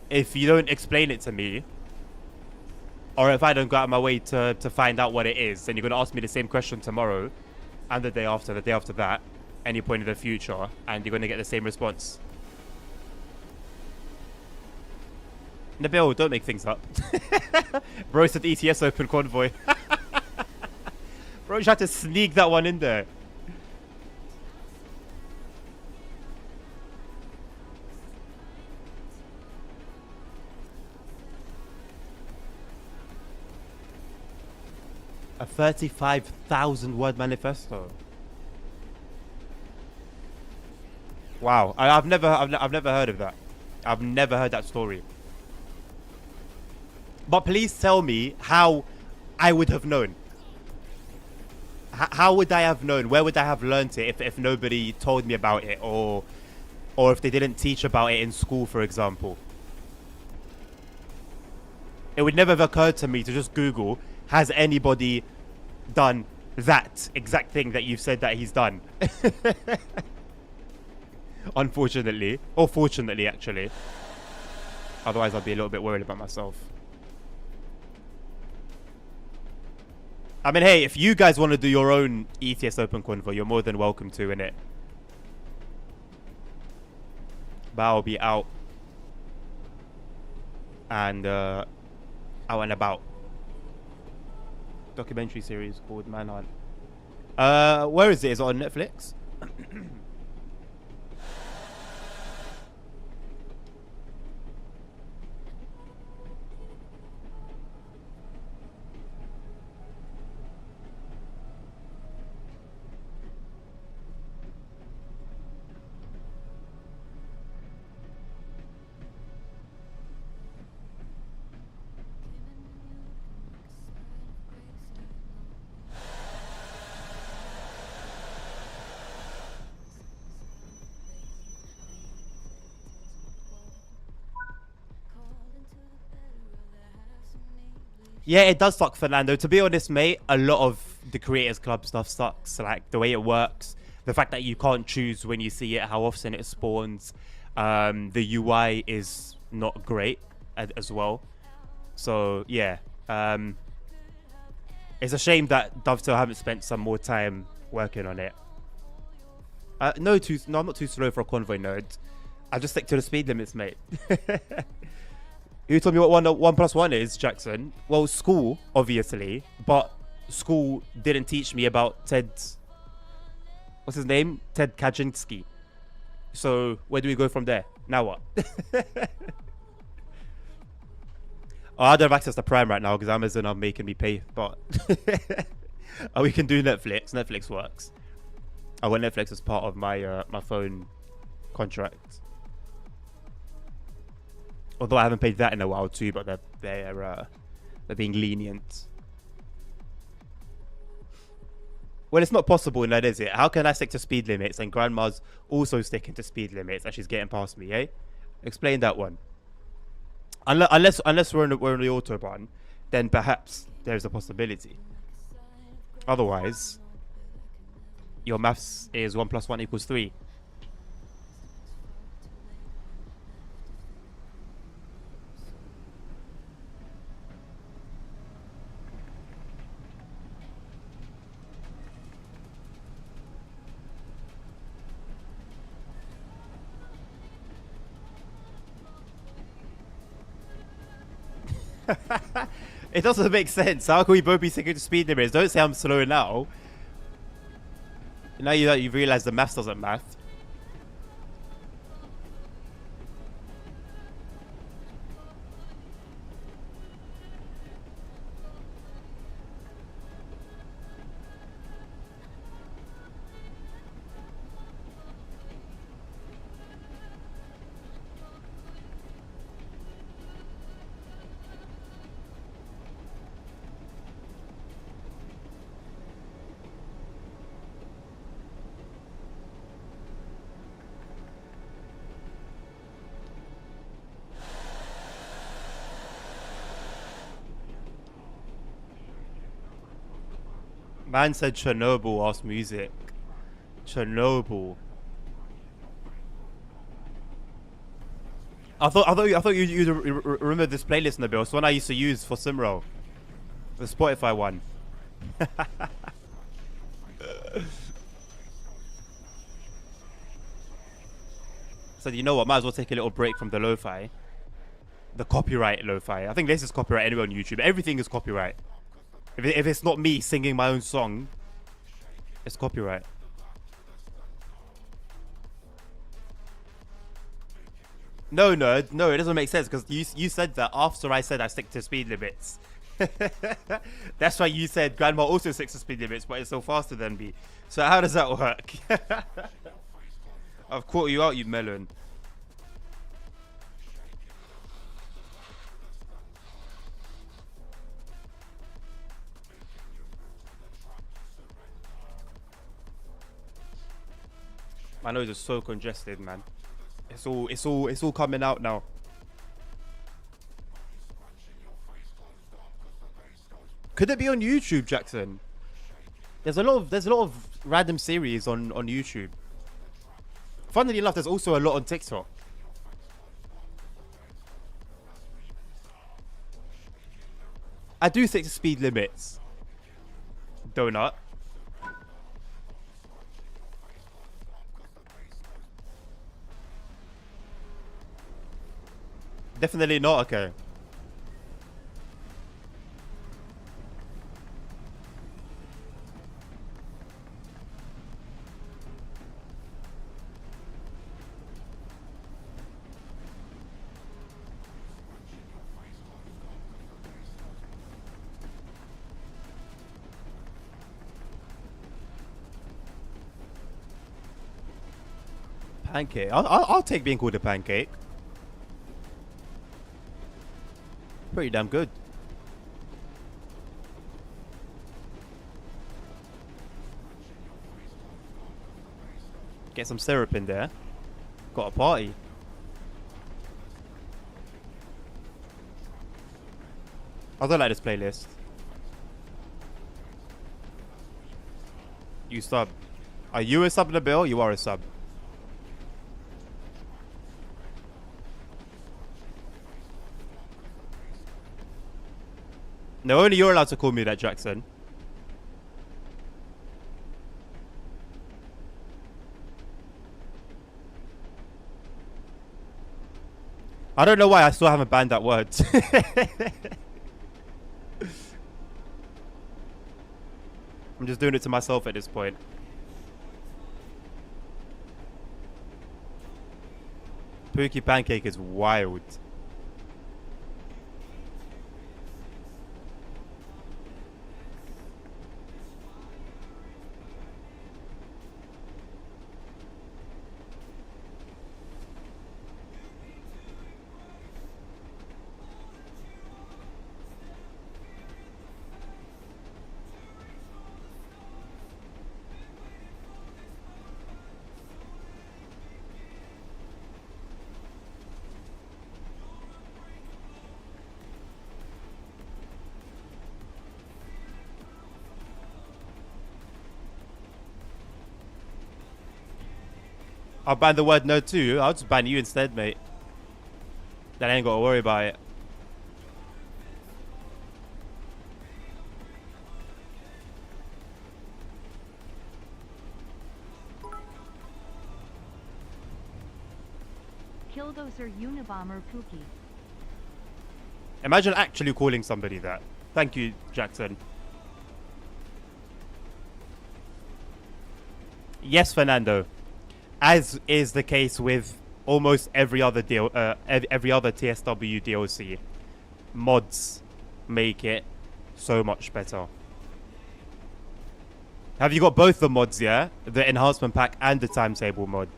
if you don't explain it to me, or if I don't go out of my way to find out what it is, then you're gonna ask me the same question tomorrow, and the day after that, any point in the future, and you're gonna get the same response. Nabil, don't make things up. Bro said ETS open convoy. Bro tried to sneak that one in there. A 35,000 word manifesto. Wow, I've never heard of that. I've never heard that story. But please tell me how I would have known. How would I have known? Where would I have learnt it if nobody told me about it, or if they didn't teach about it in school, for example? It would never have occurred to me to just Google, has anybody done that exact thing that you've said that he's done? Unfortunately, or fortunately actually. Otherwise I'd be a little bit worried about myself. I mean, hey, if you guys want to do your own ETS Open Convo, you're more than welcome to, innit? But I'll be out and about. Documentary series called Manhunt. Where is it? Is it on Netflix? Yeah, it does suck, Fernando. To be honest, mate, a lot of the Creators Club stuff sucks. Like, the way it works, the fact that you can't choose when you see it, how often it spawns. The UI is not great as well. So, yeah. It's a shame that Dovetail haven't spent some more time working on it. No, I'm not too slow for a convoy, nerd. I just stick to the speed limits, mate. You told me what 1+1 is, Jackson. Well, school, obviously, but school didn't teach me about Ted. What's his name? Ted Kaczynski. So where do we go from there? Now what? Oh, I don't have access to Prime right now because Amazon are making me pay. But oh, we can do Netflix. Netflix works. I want Netflix as part of my my phone contract. Although I haven't paid that in a while too, but they're being lenient. Well, it's not possible, that is it? How can I stick to speed limits and Grandma's also sticking to speed limits and she's getting past me, eh? Explain that one. Unless we're on the autobahn, then perhaps there's a possibility. Otherwise, your maths is 1 + 1 = 3. It doesn't make sense. How can we both be sticking to speed limits? Don't say I'm slow now. Now you realize the maths doesn't math. Man said Chernobyl asked music. Chernobyl. I thought you'd remember this playlist, Nabil. It's one I used to use for Simro. The Spotify one. So you know what? Might as well take a little break from the lo-fi. The copyright lo-fi. I think this is copyright anyway on YouTube. Everything is copyright. If it's not me singing my own song, it's copyright. No, it doesn't make sense because you said that after I said I stick to speed limits. That's why you said Grandma also sticks to speed limits, but it's so faster than me. So how does that work? I've caught you out, you melon. My nose is so congested, man. It's all coming out now. Could it be on YouTube, Jackson? There's a lot of random series on YouTube. Funnily enough, there's also a lot on TikTok. I do stick to speed limits. Donut. Definitely not, okay. Pancake. I'll take being called a pancake. Pretty damn good. Get some syrup in there. Got a party. I don't like this playlist. You sub. Are you a sub, Nabil? You are a sub. No, only you're allowed to call me that, Jackson. I don't know why I still haven't banned that word. I'm just doing it to myself at this point. Pookie Pancake is wild. I'll ban the word no too. I'll just ban you instead, mate. Then I ain't got to worry about it. Killdozer Unabomber Pookie. Imagine actually calling somebody that. Thank you, Jackson. Yes, Fernando. As is the case with almost every other every other TSW DLC, mods make it so much better. Have you got both the mods, yeah? The enhancement pack and the timetable mod.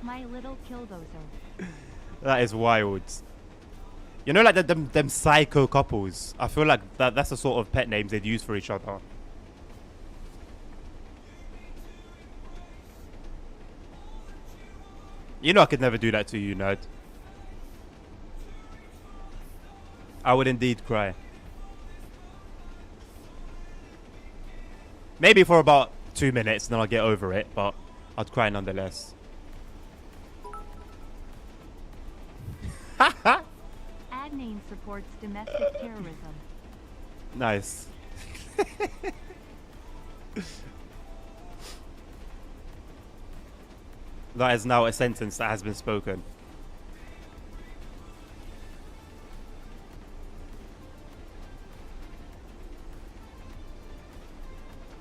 My little Killdozer. That is wild. You know, like them psycho couples. I feel like that's the sort of pet names they'd use for each other. You know I could never do that to you, nerd. I would indeed cry. Maybe for about 2 minutes, then I'll get over it, but I'd cry nonetheless. Ad name supports domestic terrorism. Nice. That is now a sentence that has been spoken.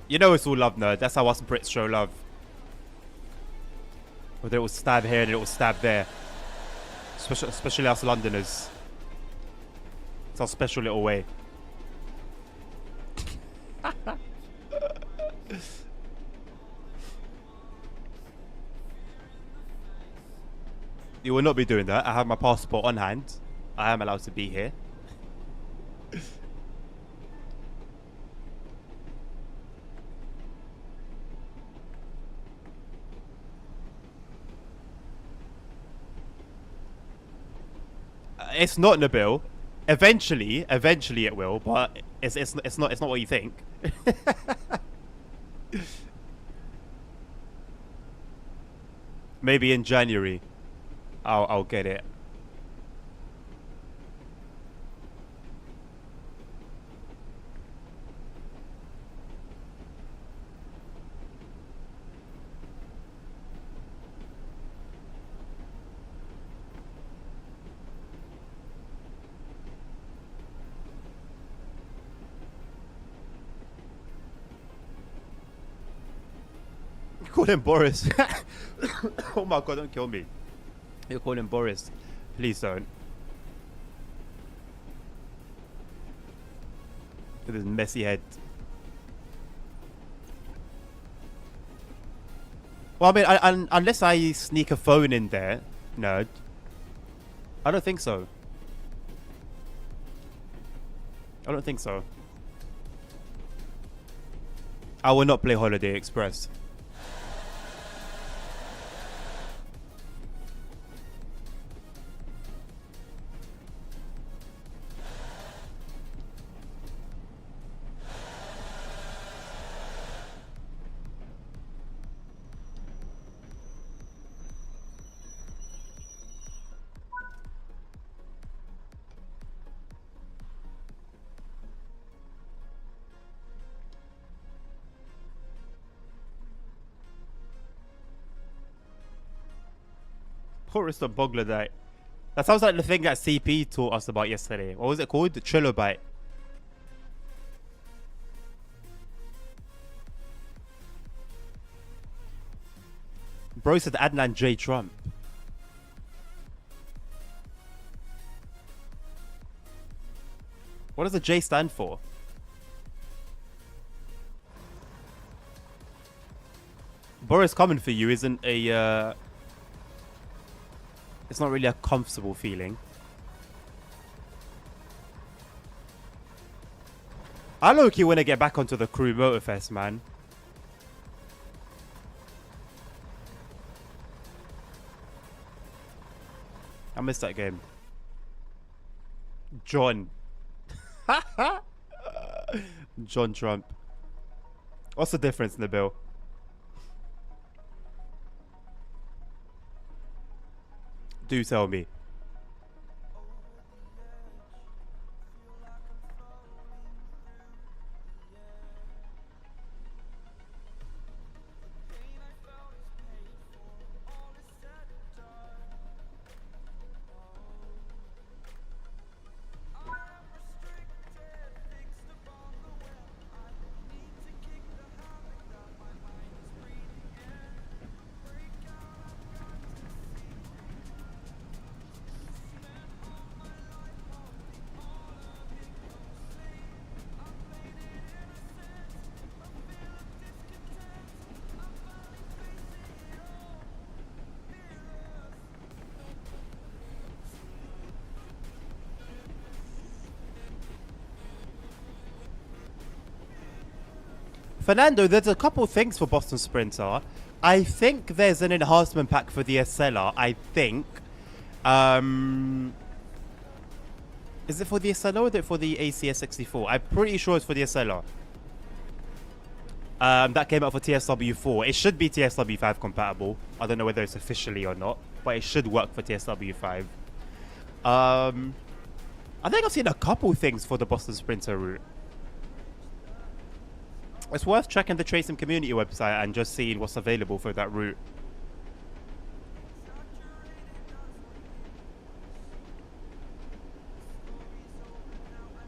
You know it's all love, nerd. That's how us Brits show love. Whether it was stab here and it was stab there. Especially us Londoners. It's our special little way. You will not be doing that. I have my passport on hand. I am allowed to be here. It's not Nabil. Eventually it will, but it's not what you think. Maybe in January I'll get it. Call him Boris. Oh my god, don't kill me. You call him Boris. Please don't. With his messy head. Well, I mean, unless I sneak a phone in there, nerd. I don't think so. I don't think so. I will not play Holiday Express. Boris the Bogladite. That sounds like the thing that CP taught us about yesterday. What was it called? The Trilobite. Bro said Adnan J. Trump. What does the J stand for? Boris coming for you isn't a... It's not really a comfortable feeling. I low-key want to get back onto the Crew Motorfest, man. I missed that game. John. John Trump. What's the difference, Nabil? Do tell me. Fernando, there's a couple things for Boston Sprinter. I think there's an enhancement pack for the SLR. I think. Is it for the SLR or is it for the ACS 64? I'm pretty sure it's for the SLR. That came out for TSW4. It should be TSW5 compatible. I don't know whether it's officially or not, but it should work for TSW5. I think I've seen a couple things for the Boston Sprinter route. It's worth checking the Trace'em community website and just seeing what's available for that route.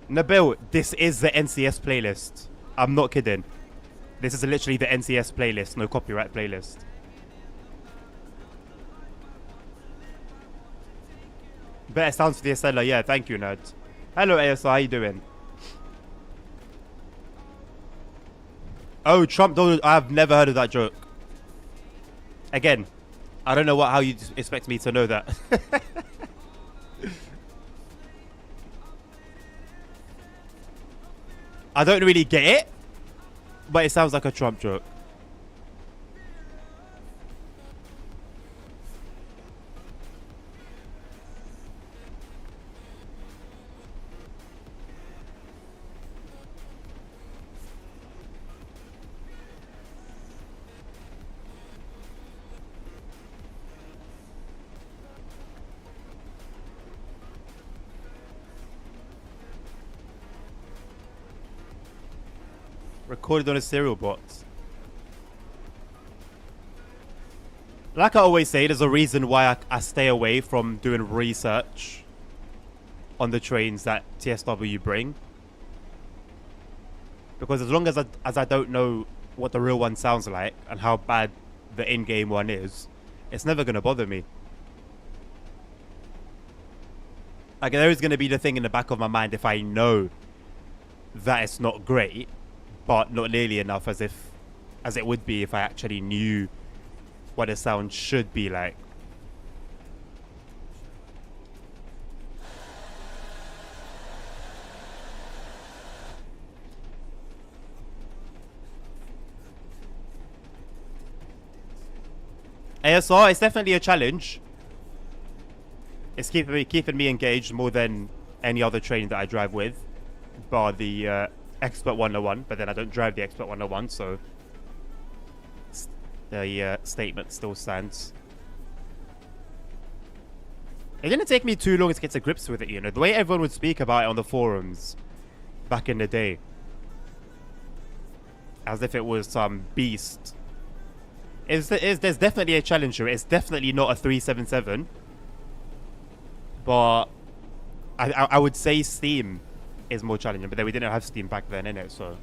Nabil, this is the NCS playlist. I'm not kidding. This is literally the NCS playlist, no copyright playlist. Better sounds for the SLR, yeah, thank you, nerd. Hello, ASR, how you doing? Oh, Trump Donald, I've never heard of that joke. Again, I don't know how you expect me to know that. I don't really get it, but it sounds like a Trump joke. Recorded on a serial bot. Like I always say, there's a reason why I stay away from doing research on the trains that TSW bring. Because as long as I don't know what the real one sounds like and how bad the in-game one is, it's never going to bother me. Like, there is going to be the thing in the back of my mind if I know that it's not great, but not nearly enough as it would be if I actually knew what the sound should be like. ASR, it's definitely a challenge. It's keeping me engaged more than any other train that I drive with, bar the Expert 101, but then I don't drive the Expert 101, so the statement still stands. It didn't take me too long to get to grips with it, you know. The way everyone would speak about it on the forums back in the day, as if it was some beast. There's definitely a challenge here. It's definitely not a 377, but I would say Steam is more challenging, but then we didn't have Steam back then, innit? So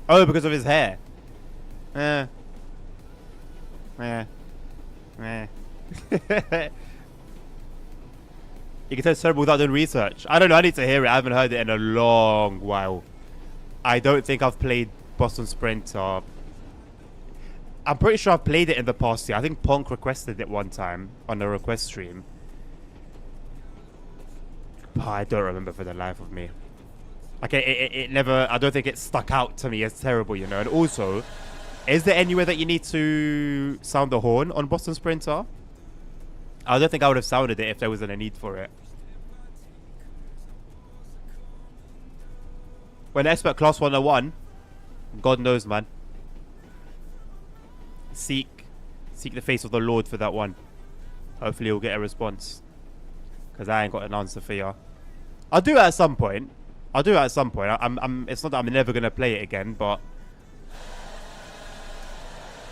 oh, because of his hair. You can tell it's terrible without doing research. I don't know, I need to hear it. I haven't heard it in a long while. I don't think I've played Boston Sprinter. I'm pretty sure I've played it in the past year. I think Ponk requested it one time on a request stream. But I don't remember for the life of me. Like, it never... I don't think it stuck out to me as terrible, you know. And also, is there anywhere that you need to sound the horn on Boston Sprinter? I don't think I would have sounded it if there wasn't a need for it. When Expert Class 101, God knows, man. Seek the face of the Lord for that one. Hopefully you'll get a response. Because I ain't got an answer for you. I'll do it at some point. It's not that I'm never going to play it again, but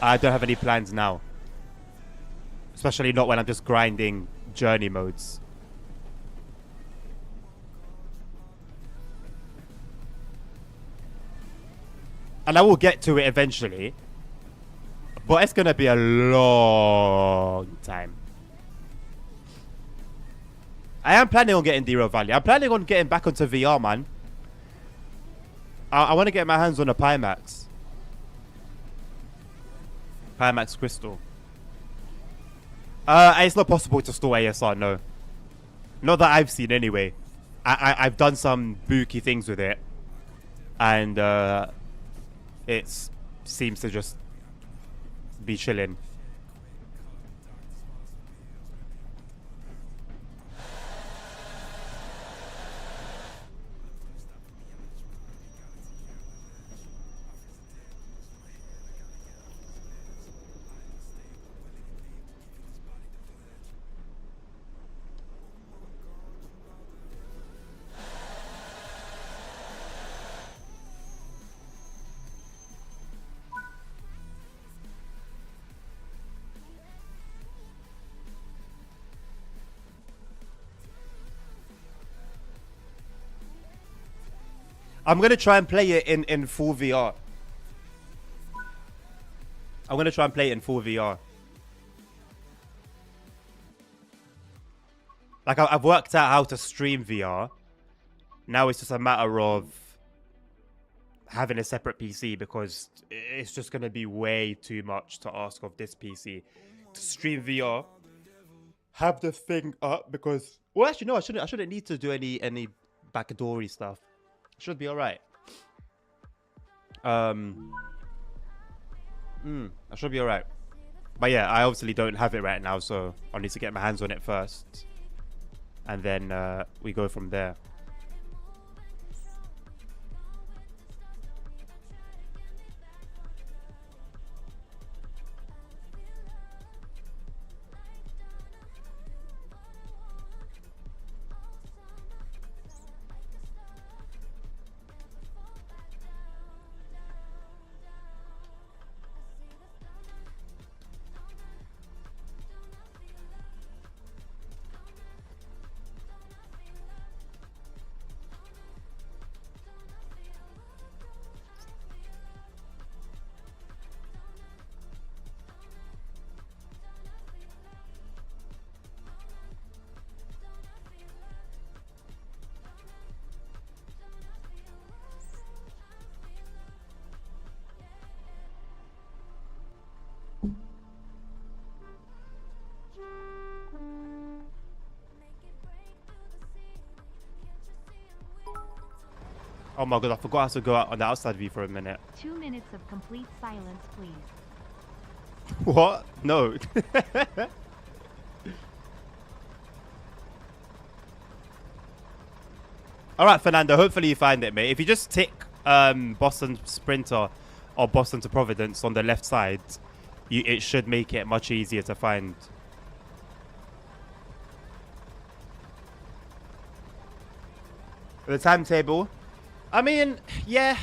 I don't have any plans now. Especially not when I'm just grinding journey modes. And I will get to it eventually. But it's going to be a long time. I am planning on getting Zero Valley. I'm planning on getting back onto VR, man. I want to get my hands on a Pimax. Pimax Crystal. It's not possible to store ASR, no. Not that I've seen anyway. I've done some booky things with it. And it seems to just be chilling. I'm going to try and play it in full VR. I'm going to try and play it in full VR. Like, I've worked out how to stream VR. Now it's just a matter of having a separate PC because it's just going to be way too much to ask of this PC. To stream VR, have the thing up because... Well, actually, no, I shouldn't need to do any backdoory stuff. Should be alright. I should be alright. But yeah, I obviously don't have it right now, so I'll need to get my hands on it first. And then we go from there. Oh my god, I forgot how to go out on the outside view for a minute. 2 minutes of complete silence, please. What? No. Alright, Fernando, hopefully you find it, mate. If you just tick Boston Sprinter or Boston to Providence on the left side, it should make it much easier to find. The timetable? I mean, yeah.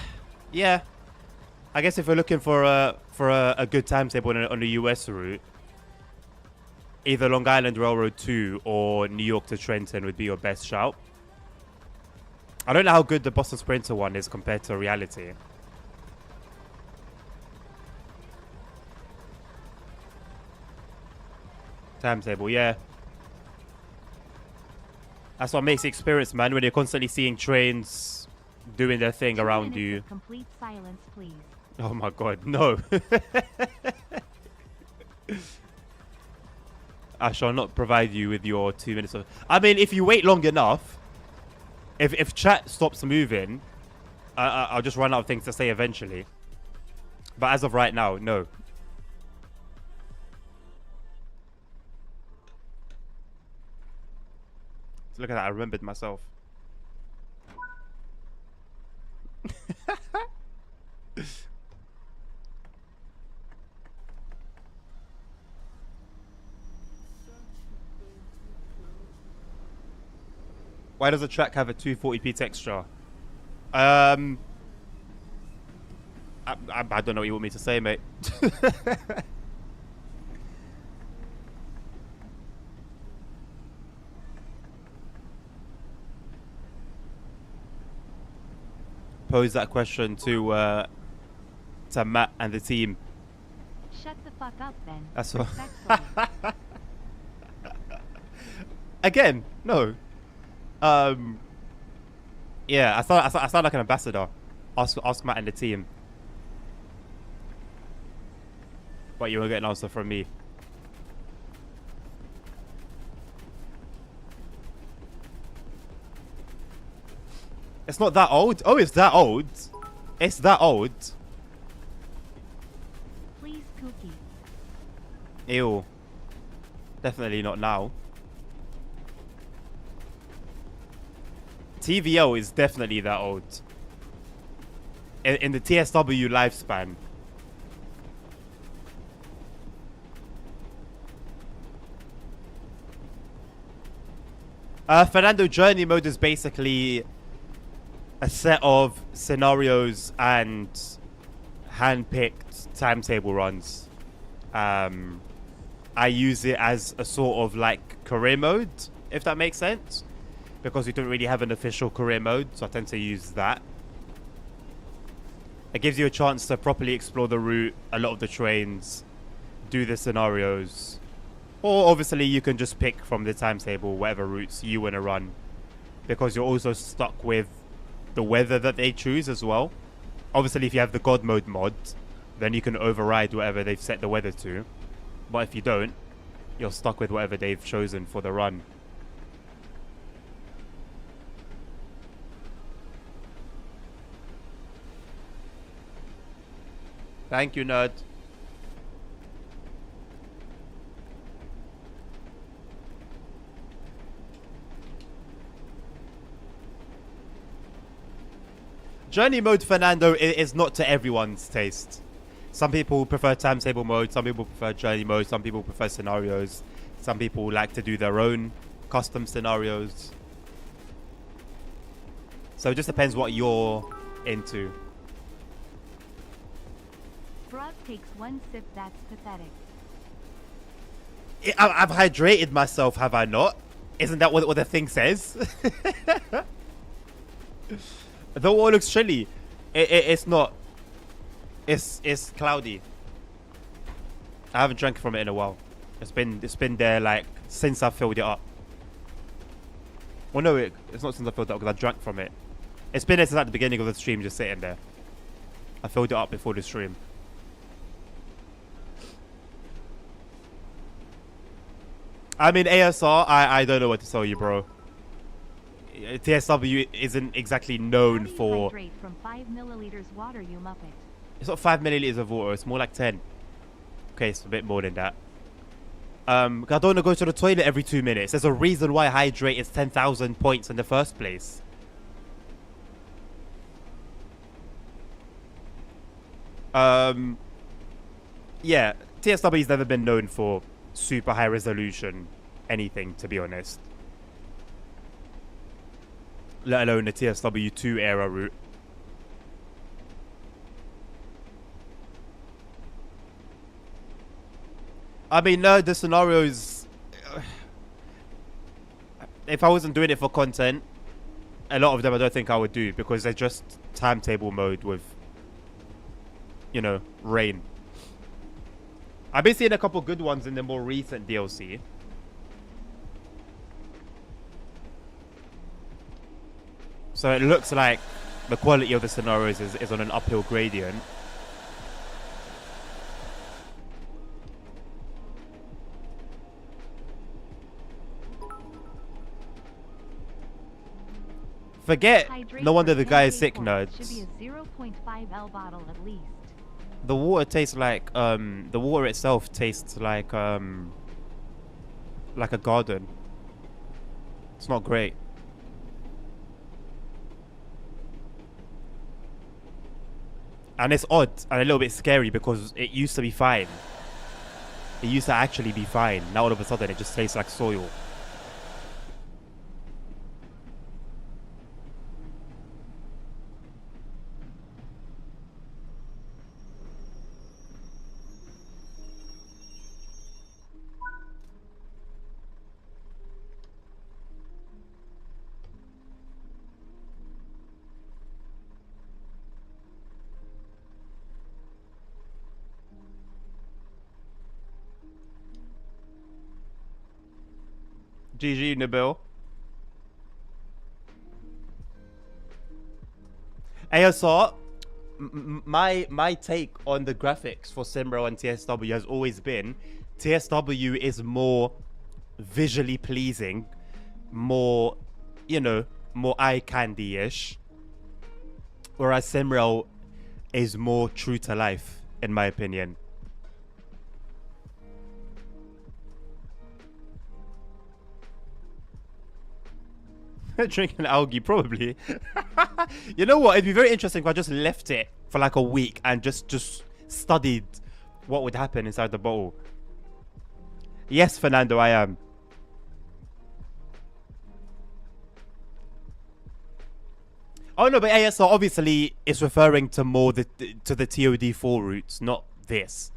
I guess if we're looking for a good timetable on the US route, either Long Island Railroad 2 or New York to Trenton would be your best shout. I don't know how good the Boston Sprinter one is compared to reality. Timetable, yeah. That's what makes the experience, man, when you're constantly seeing trains doing their thing around you. Complete silence, please. Oh my god, no. I shall not provide you with your 2 minutes of... I mean, if you wait long enough, if chat stops moving, I'll just run out of things to say eventually. But as of right now, no. So look at that, I remembered myself. Why does the track have a 240p texture? I don't know what you want me to say, mate. Pose that question to Matt and the team. Shut the fuck up, then. That's all. Respectfully. Again, no. Yeah, I sound like an ambassador. Ask Matt and the team. But you won't get an answer from me. It's not that old. Oh, it's that old. It's that old. Please, Cookie. Ew. Definitely not now. TVL is definitely that old. In the TSW lifespan. Fernando, journey mode is basically a set of scenarios and hand-picked timetable runs. I use it as a sort of like career mode, if that makes sense, because we don't really have an official career mode, so I tend to use that. It gives you a chance to properly explore the route, a lot of the trains, do the scenarios, or obviously you can just pick from the timetable whatever routes you want to run, because you're also stuck with the weather that they choose as well. Obviously, if you have the God mode mod, then you can override whatever they've set the weather to. But if you don't, you're stuck with whatever they've chosen for the run. Thank you, nerd. Journey mode, Fernando, is not to everyone's taste. Some people prefer timetable mode, some people prefer journey mode, some people prefer scenarios, some people like to do their own custom scenarios. So it just depends what you're into. Brock takes one sip, that's pathetic. I've hydrated myself, have I not? Isn't that what the thing says? The water looks chilly. It's not. It's cloudy. I haven't drank from it in a while. It's been there like since I filled it up. Well, no, it's not since I filled it up because I drank from it. It's been there since at the beginning of the stream, just sitting there. I filled it up before the stream. I mean, ASR, I don't know what to tell you, bro. TSW isn't exactly known for... Hydrate from 5 milliliters water, you muppet. It's not 5 milliliters of water, it's more like 10. Okay, it's a bit more than that. I don't want to go to the toilet every 2 minutes. There's a reason why hydrate is 10,000 points in the first place. Yeah, TSW's never been known for super high resolution anything, to be honest. Let alone the TSW2 era route. I mean, no, the scenarios... if I wasn't doing it for content, a lot of them I don't think I would do, because they're just timetable mode with, you know, rain. I've been seeing a couple good ones in the more recent DLC. So it looks like the quality of the scenarios is on an uphill gradient. Forget, no wonder the guy is sick, nerds. Should be a 0.5 L bottle at least. The water tastes like, the water itself tastes like a garden. It's not great. And it's odd and a little bit scary because it used to be fine. It used to actually be fine. Now all of a sudden it just tastes like soil. GG, Nabil. ASR, my take on the graphics for Simro and TSW has always been TSW is more visually pleasing, more, you know, more eye candy-ish, whereas Simro is more true to life, in my opinion. Drinking algae, probably. You know what? It'd be very interesting if I just left it for like a week and just studied what would happen inside the bottle. Yes, Fernando, I am. Oh no, but ASR obviously is referring to more to the TOD4 routes, not this.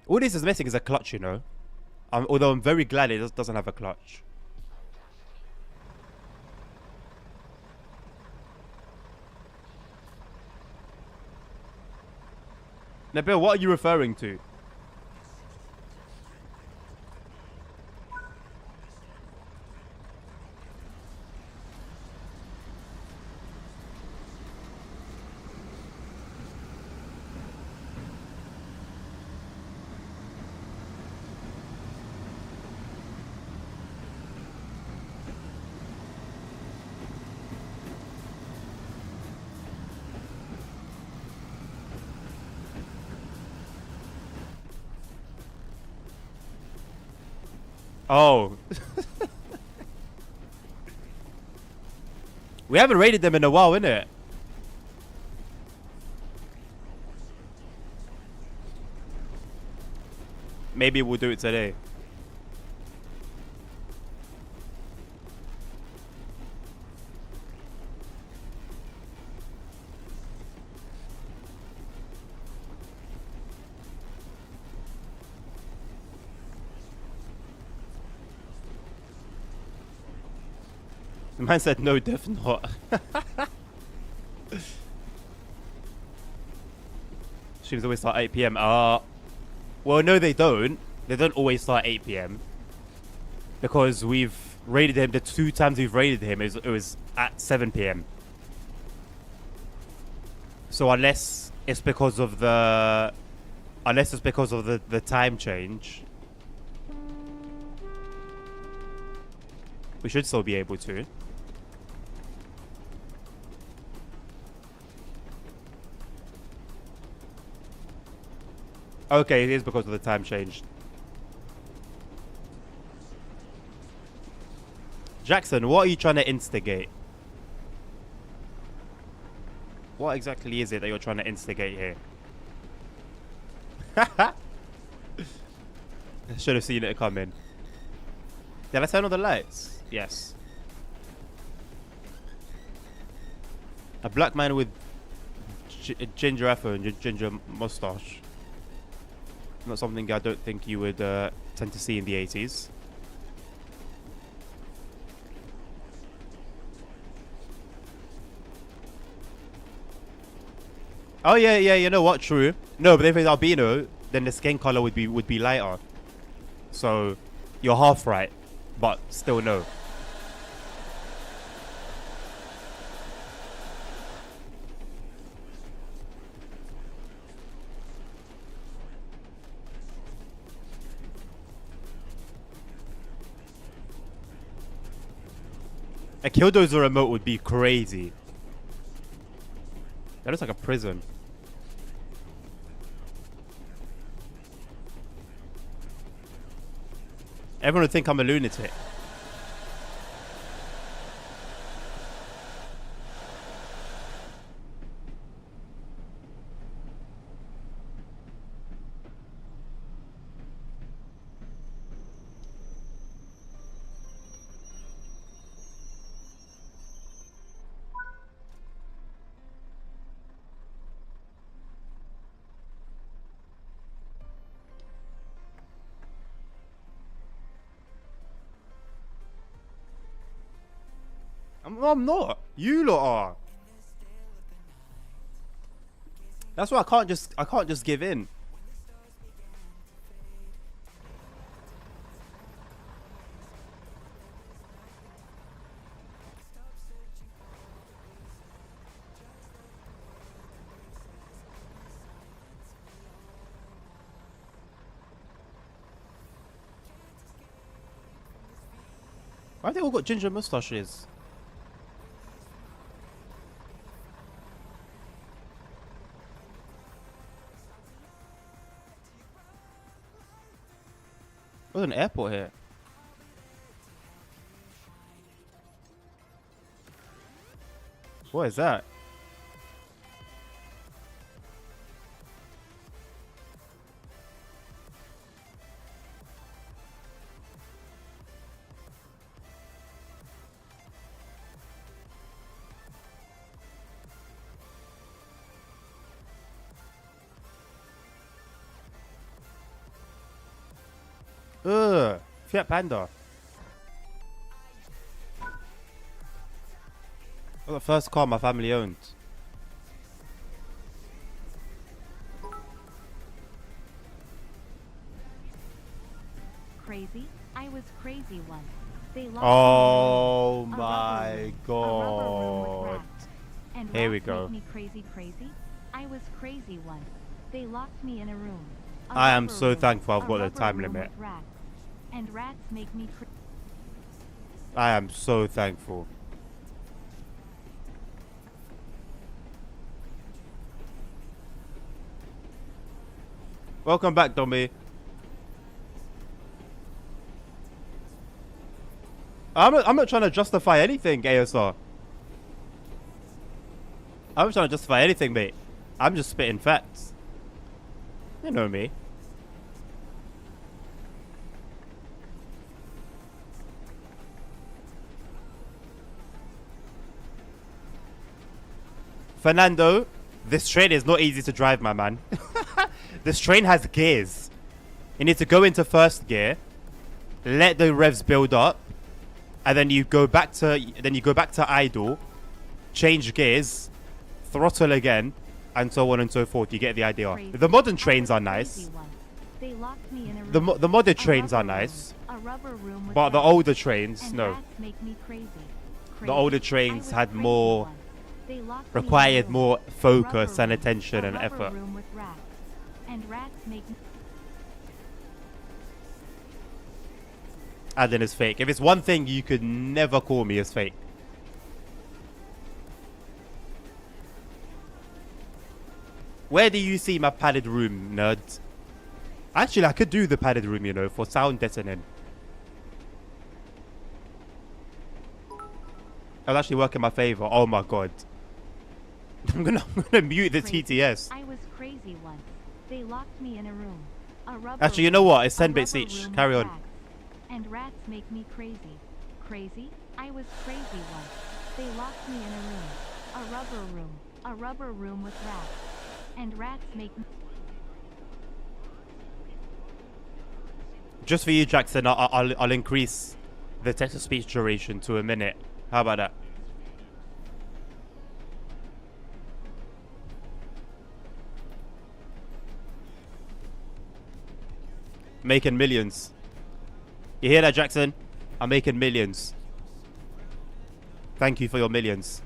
All this is missing is a clutch, you know. Although I'm very glad it doesn't have a clutch. Nabil, what are you referring to? Oh. We haven't raided them in a while, innit? Maybe we'll do it today. The man said no, def not. Streams always start 8 p.m. Well, no, they don't. They don't always start 8 p.m. Because we've raided him. The 2 times we've raided him, it was at 7 p.m. So unless it's because of the time change, we should still be able to. Okay, it is because of the time change. Jackson, what are you trying to instigate? What exactly is it that you're trying to instigate here? I should have seen it coming. Did I turn on the lights? Yes. A black man with ginger afro and ginger mustache. Not something I don't think you would tend to see in the 80s. Oh yeah, you know what? True. No, but if it's albino, then the skin color would be lighter. So you're half right, but still no. A Killdozer remote would be crazy. That looks like a prison. Everyone would think I'm a lunatic. I'm not. You lot are. That's why I can't just give in. Why have they all got ginger mustaches? There's an airport here. What is that? Ugh, Fiat Panda. The first car my family owned. Crazy? I was crazy once. They locked Oh me in a my room with god. rats. And Here we rats go. make me crazy. I was crazy once. They locked me in a room. A I am rubber so room. thankful I've A got a rubber time room limit. with rats. And rats make me I am so thankful. Welcome back, Domi. I'm not trying to justify anything, ASR. I'm not trying to justify anything, mate. I'm just spitting facts. You know me. Fernando, this train is not easy to drive, my man. This train has gears. You need to go into first gear, let the revs build up, and then you go back to idle, change gears, throttle again, and so on and so forth. You get the idea. crazy. The modern I trains was are crazy nice. once. They locked me in a The room. the modded A trains are rubber room. nice, A rubber room with but the rats. older trains, And no. rats make me crazy. The older I trains was had crazy more, once. They locked me in a required room. more A focus rubber and room. attention A and rubber effort. room with rats. And rats make me Alan is fake. If it's one thing you could never call me as fake. Where do you see my padded room, nerd? Actually, I could do the padded room, you know, for sound deadening. It'll actually work in my favor. Oh my god. I'm gonna mute the crazy. TTS. I was crazy once. They locked me in a room. A rubber Actually, you room. know what? It's A 10 bits rubber each. room Carry with on. rats. And rats make me crazy. Crazy? I was crazy once. They locked me in a room. A rubber room. A rubber room with rats. And rats make me Just for you, Jackson, I'll increase the text-to-speech duration to a minute. How about that? Making millions. You hear that, Jackson? I'm making millions. Thank you for your millions.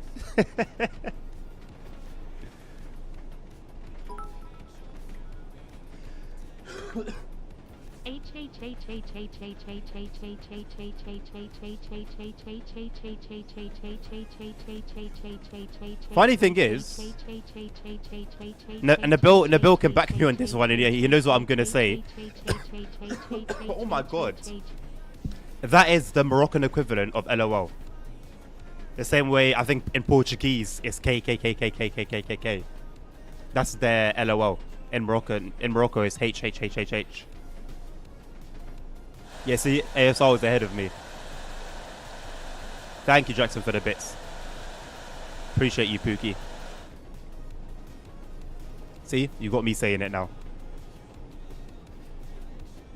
Funny thing is, Nabil can back me on this one, and he knows what I'm gonna say. Oh my god. That is the Moroccan equivalent of LOL. The same way I think in Portuguese it's KKKKKKKKK. That's their LOL. In Morocco it's HHHHH. Yeah, see, ASR was ahead of me. Thank you, Jackson, for the bits. Appreciate you, Pookie. See, you got me saying it now.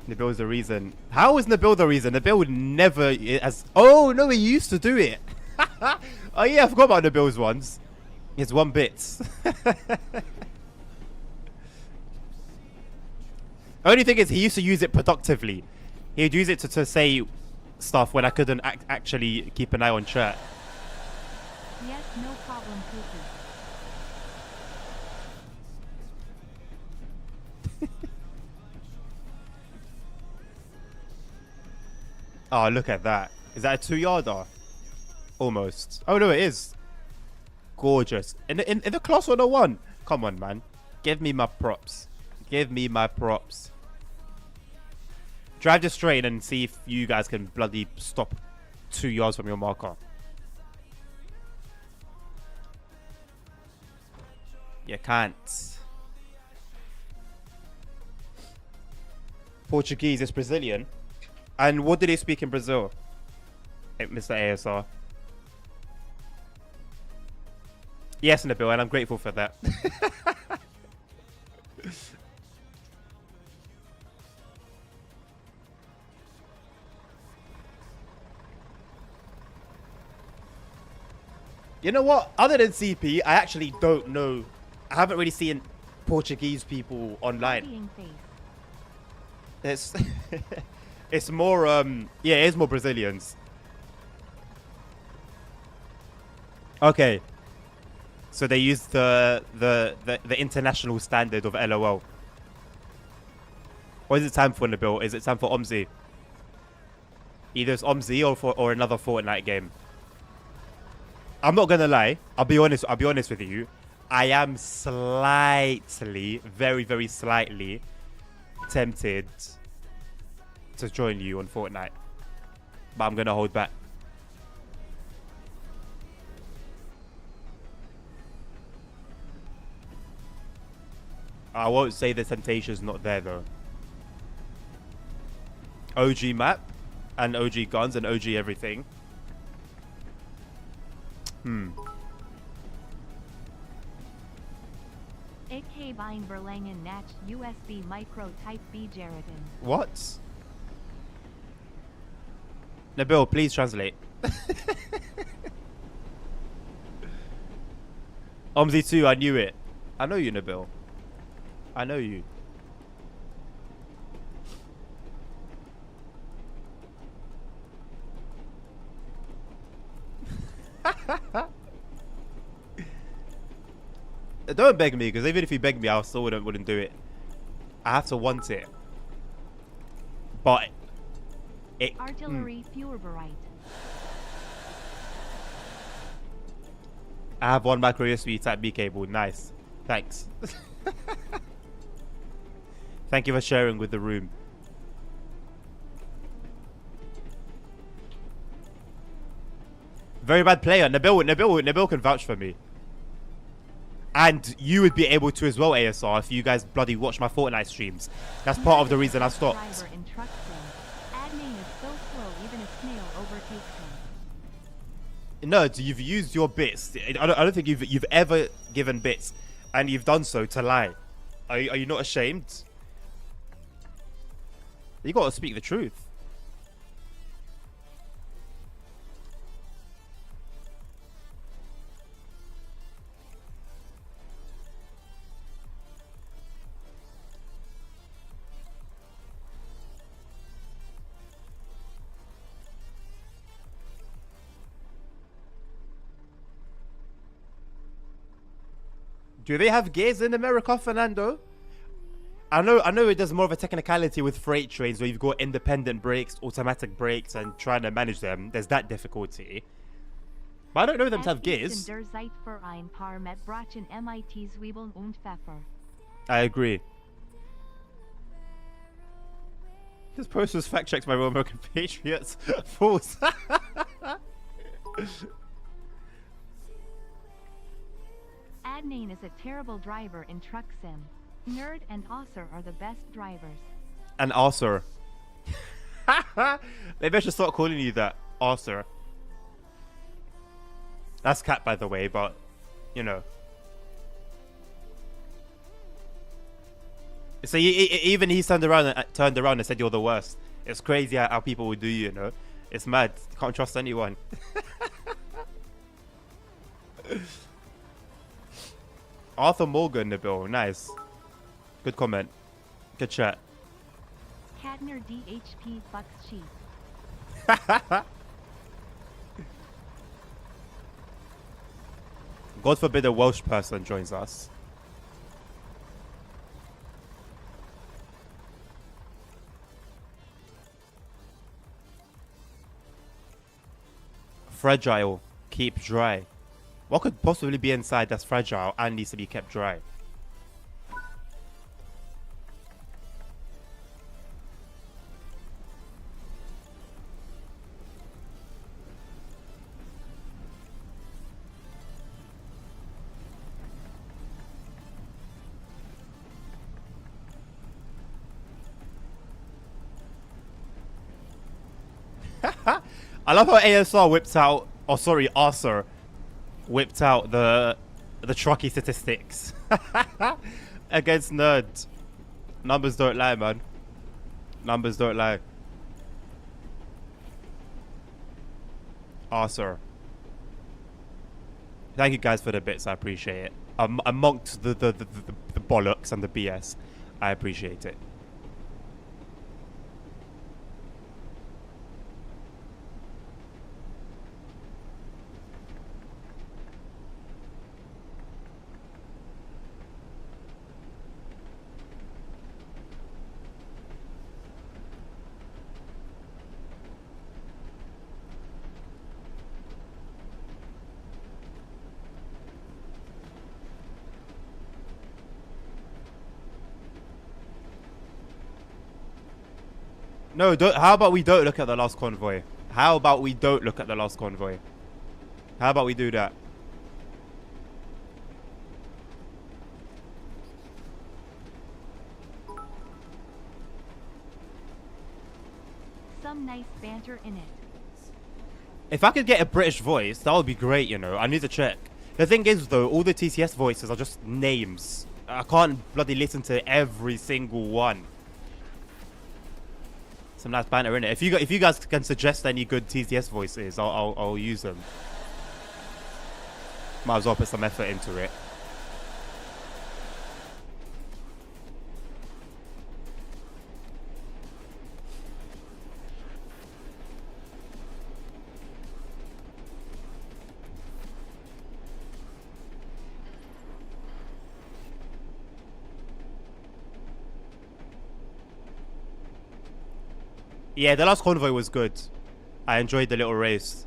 Nabil's the reason. How is Nabil the reason? Nabil would never has. Oh no, he used to do it. Oh yeah, I forgot about the Bills ones. It's 1 bits. Only thing is, he used to use it productively. He'd use it to say stuff when I couldn't actually keep an eye on chat. Yes, no problem, Pookie. Oh, look at that. Is that a 2-yarder? Almost. Oh, no, it is. Gorgeous. In the class 101. Come on, man. Give me my props. Give me my props. Drive just straight and see if you guys can bloody stop 2 yards from your marker. You can't. Portuguese is Brazilian. And what do they speak in Brazil? Mr. ASR. Yes, Nabil, and I'm grateful for that. You know what? Other than CP, I actually don't know. I haven't really seen Portuguese people online. It's it's more yeah, it is more Brazilians. Okay. So they use the international standard of LOL. Or is it time for Nabil? Is it time for Omzi? Either it's Omzi or another Fortnite game. I'm not gonna lie. I'll be honest with you. I am slightly, very, very slightly tempted to join you on Fortnite. But I'm gonna hold back. I won't say the temptation's not there though. OG map and OG guns and OG everything. Ik buying Berlangen Natch USB micro type B Jeridan. What? Nabil, please translate. Omzi 2, I knew it. I know you, Nabil. I know you. Don't beg me, because even if you beg me, I still wouldn't do it. I have to want it. But it. Artillery Feuerbereit. I have one micro USB Type B cable. Nice. Thanks. Thank you for sharing with the room. Very bad player. Nabil can vouch for me. And you would be able to as well, ASR, if you guys bloody watch my Fortnite streams. That's part of the reason I stopped. No, you've used your bits. I don't think you've ever given bits, and you've done so to lie. Are you not ashamed? You gotta speak the truth. Do they have gears in America, Fernando? I know it does more of a technicality with freight trains where you've got independent brakes, automatic brakes, and trying to manage them. There's that difficulty. But I don't know them to have gears. I agree. This post was fact checked by Royal American Patriots. False. Adnane is a terrible driver in Truck Sim. Nerd and Osser are the best drivers. And Osser. Maybe I should start calling you that. Osser. That's cat, by the way, but, you know. So even he turned around and said you're the worst. It's crazy how people would do you know. It's mad. You can't trust anyone. Arthur Morgan, Nabil. Nice. Good comment. Good chat. Cadner DHP fucks sheep. God forbid a Welsh person joins us. Fragile. Keep dry. What could possibly be inside that's fragile and needs to be kept dry? I love how ASR whipped out, oh sorry, Arthur whipped out the trucky statistics against nerds. Numbers don't lie, man. Numbers don't lie. Arthur. Thank you guys for the bits, I appreciate it. Amongst the bollocks and the BS, I appreciate it. No, don't. How about we don't look at the last convoy? How about we don't look at the last convoy? How about we do that? Some nice banter in it. If I could get a British voice, that would be great, you know. I need to check. The thing is, though, all the TCS voices are just names. I can't bloody listen to every single one. Some nice banter in it. If you guys can suggest any good TCS voices, I'll use them. Might as well put some effort into it. Yeah, the last convoy was good. I enjoyed the little race.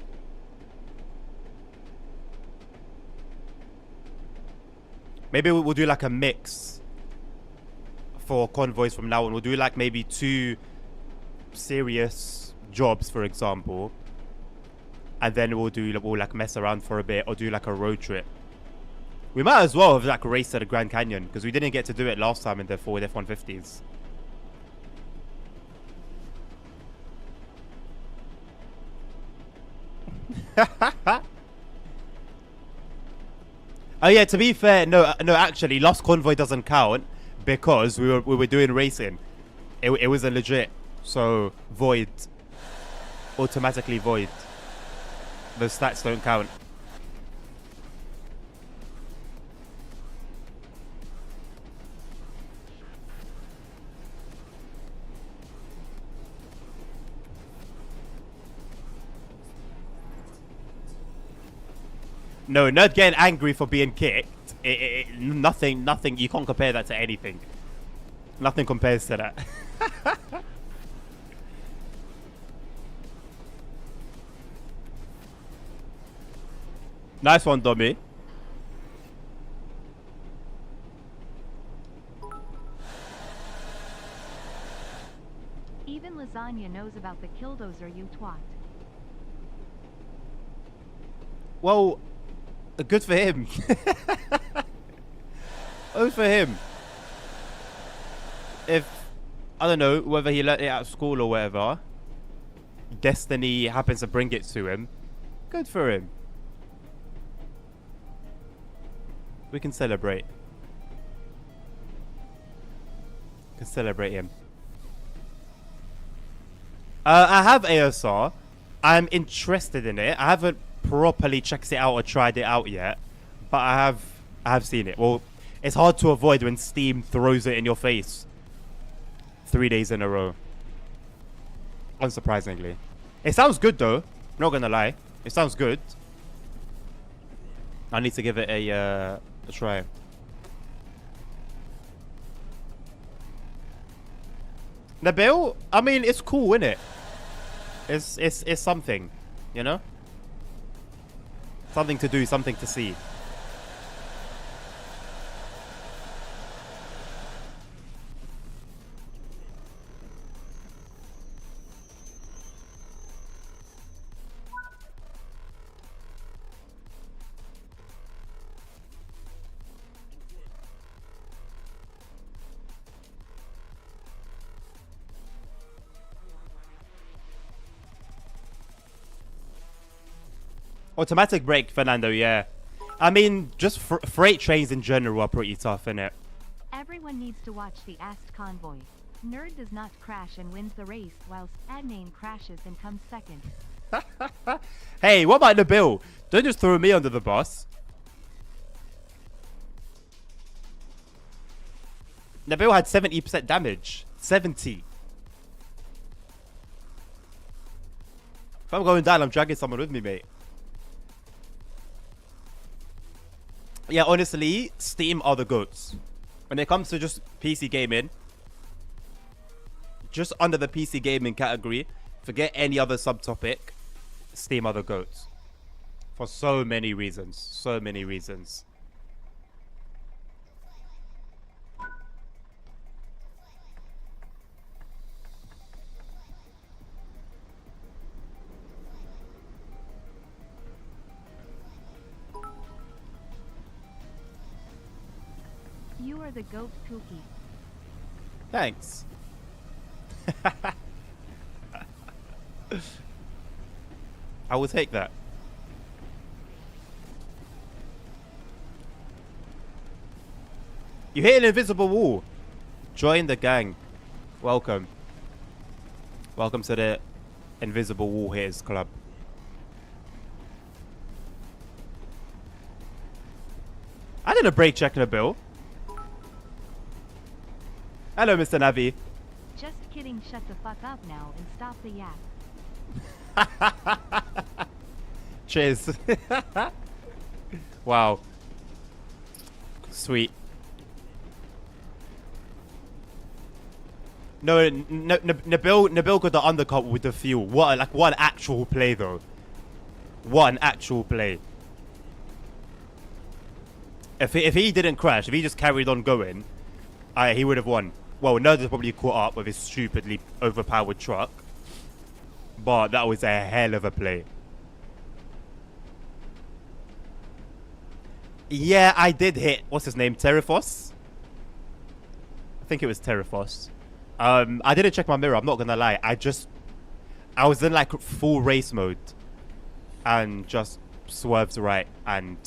Maybe we'll do like a mix for convoys from now on. We'll do like maybe 2 serious jobs, for example. And then we'll like mess around for a bit or do like a road trip. We might as well have like raced at the Grand Canyon because we didn't get to do it last time in the Ford F-150s. Oh yeah, to be fair, no, actually, Lost Convoy doesn't count because we were doing racing. It was a legit, so void, automatically void. The stats don't count. No, not getting angry for being kicked. Nothing. You can't compare that to anything. Nothing compares to that. Nice one, Dummy. Even lasagna knows about the killdozer, you twat. Well, good for him. Good for him. If, I don't know, whether he learnt it out of school or whatever, destiny happens to bring it to him, good for him. We can celebrate. We can celebrate him. I have ASR. I'm interested in it. I haven't properly checked it out or tried it out yet. but I have seen it. Well, it's hard to avoid when Steam throws it in your face 3 days in a row. Unsurprisingly. It sounds good though. Not gonna lie. It sounds good. I need to give it a try. Nabil, I mean, it's cool, isn't it? It's something, you know? Something to do, something to see. Automatic brake, Fernando, yeah. I mean, just freight trains in general are pretty tough, innit? Everyone needs to watch the Ast convoy. Nerd does not crash and wins the race, whilst Adnane crashes and comes second. Hey, what about Nabil? Don't just throw me under the bus. Nabil had 70% damage. 70. If I'm going down, I'm dragging someone with me, mate. Yeah, honestly, Steam are the goats. When it comes to just PC gaming, just under the PC gaming category, forget any other subtopic, Steam are the goats. For so many reasons. So many reasons. You are the goat, Pookie. Thanks. I will take that. You hit an invisible wall. Join the gang. Welcome. Welcome to the Invisible Wall Hitters Club. I did a brake check in a bill. Hello, Mr. Navi. Just kidding, shut the fuck up now and stop the yap. Cheers. Wow. Sweet. No, Nabil got the undercut with the fuel. What, like one actual play though. One actual play. If he didn't crash, if he just carried on going, he would have won. Well, Nerd probably caught up with his stupidly overpowered truck. But that was a hell of a play. Yeah, I did hit, what's his name, Terifos? I think it was Terifos. I didn't check my mirror, I'm not gonna lie. I was in like full race mode. And just swerved right and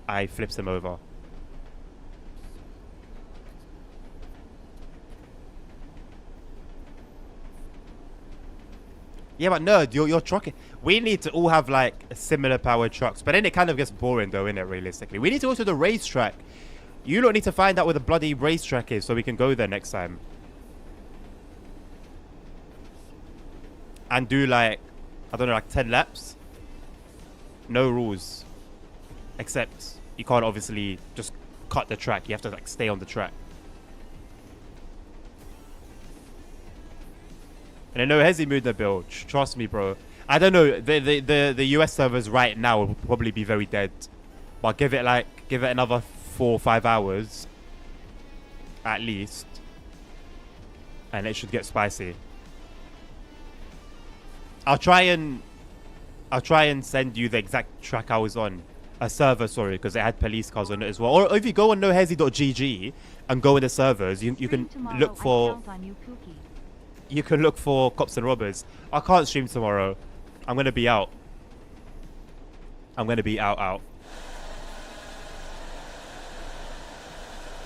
I flipped him over. Yeah, but Nerd, you're trucking. We need to all have like similar powered trucks. But then it kind of gets boring though, innit, realistically. We need to go to the racetrack. You don't need to find out where the bloody racetrack is so we can go there next time. And do like, I don't know, like 10 laps. No rules. Except you can't obviously just cut the track. You have to like stay on the track. And I know Hezi moved the build. Trust me, bro. I don't know. The US servers right now will probably be very dead. But give it another 4 or 5 hours. At least. And it should get spicy. I'll try and send you the exact track I was on. A server, sorry, because it had police cars on it as well. Or if you go on nohezi.gg and go in the servers, you can look for... You can look for cops and robbers. I can't stream tomorrow. I'm going to be out. I'm going to be out.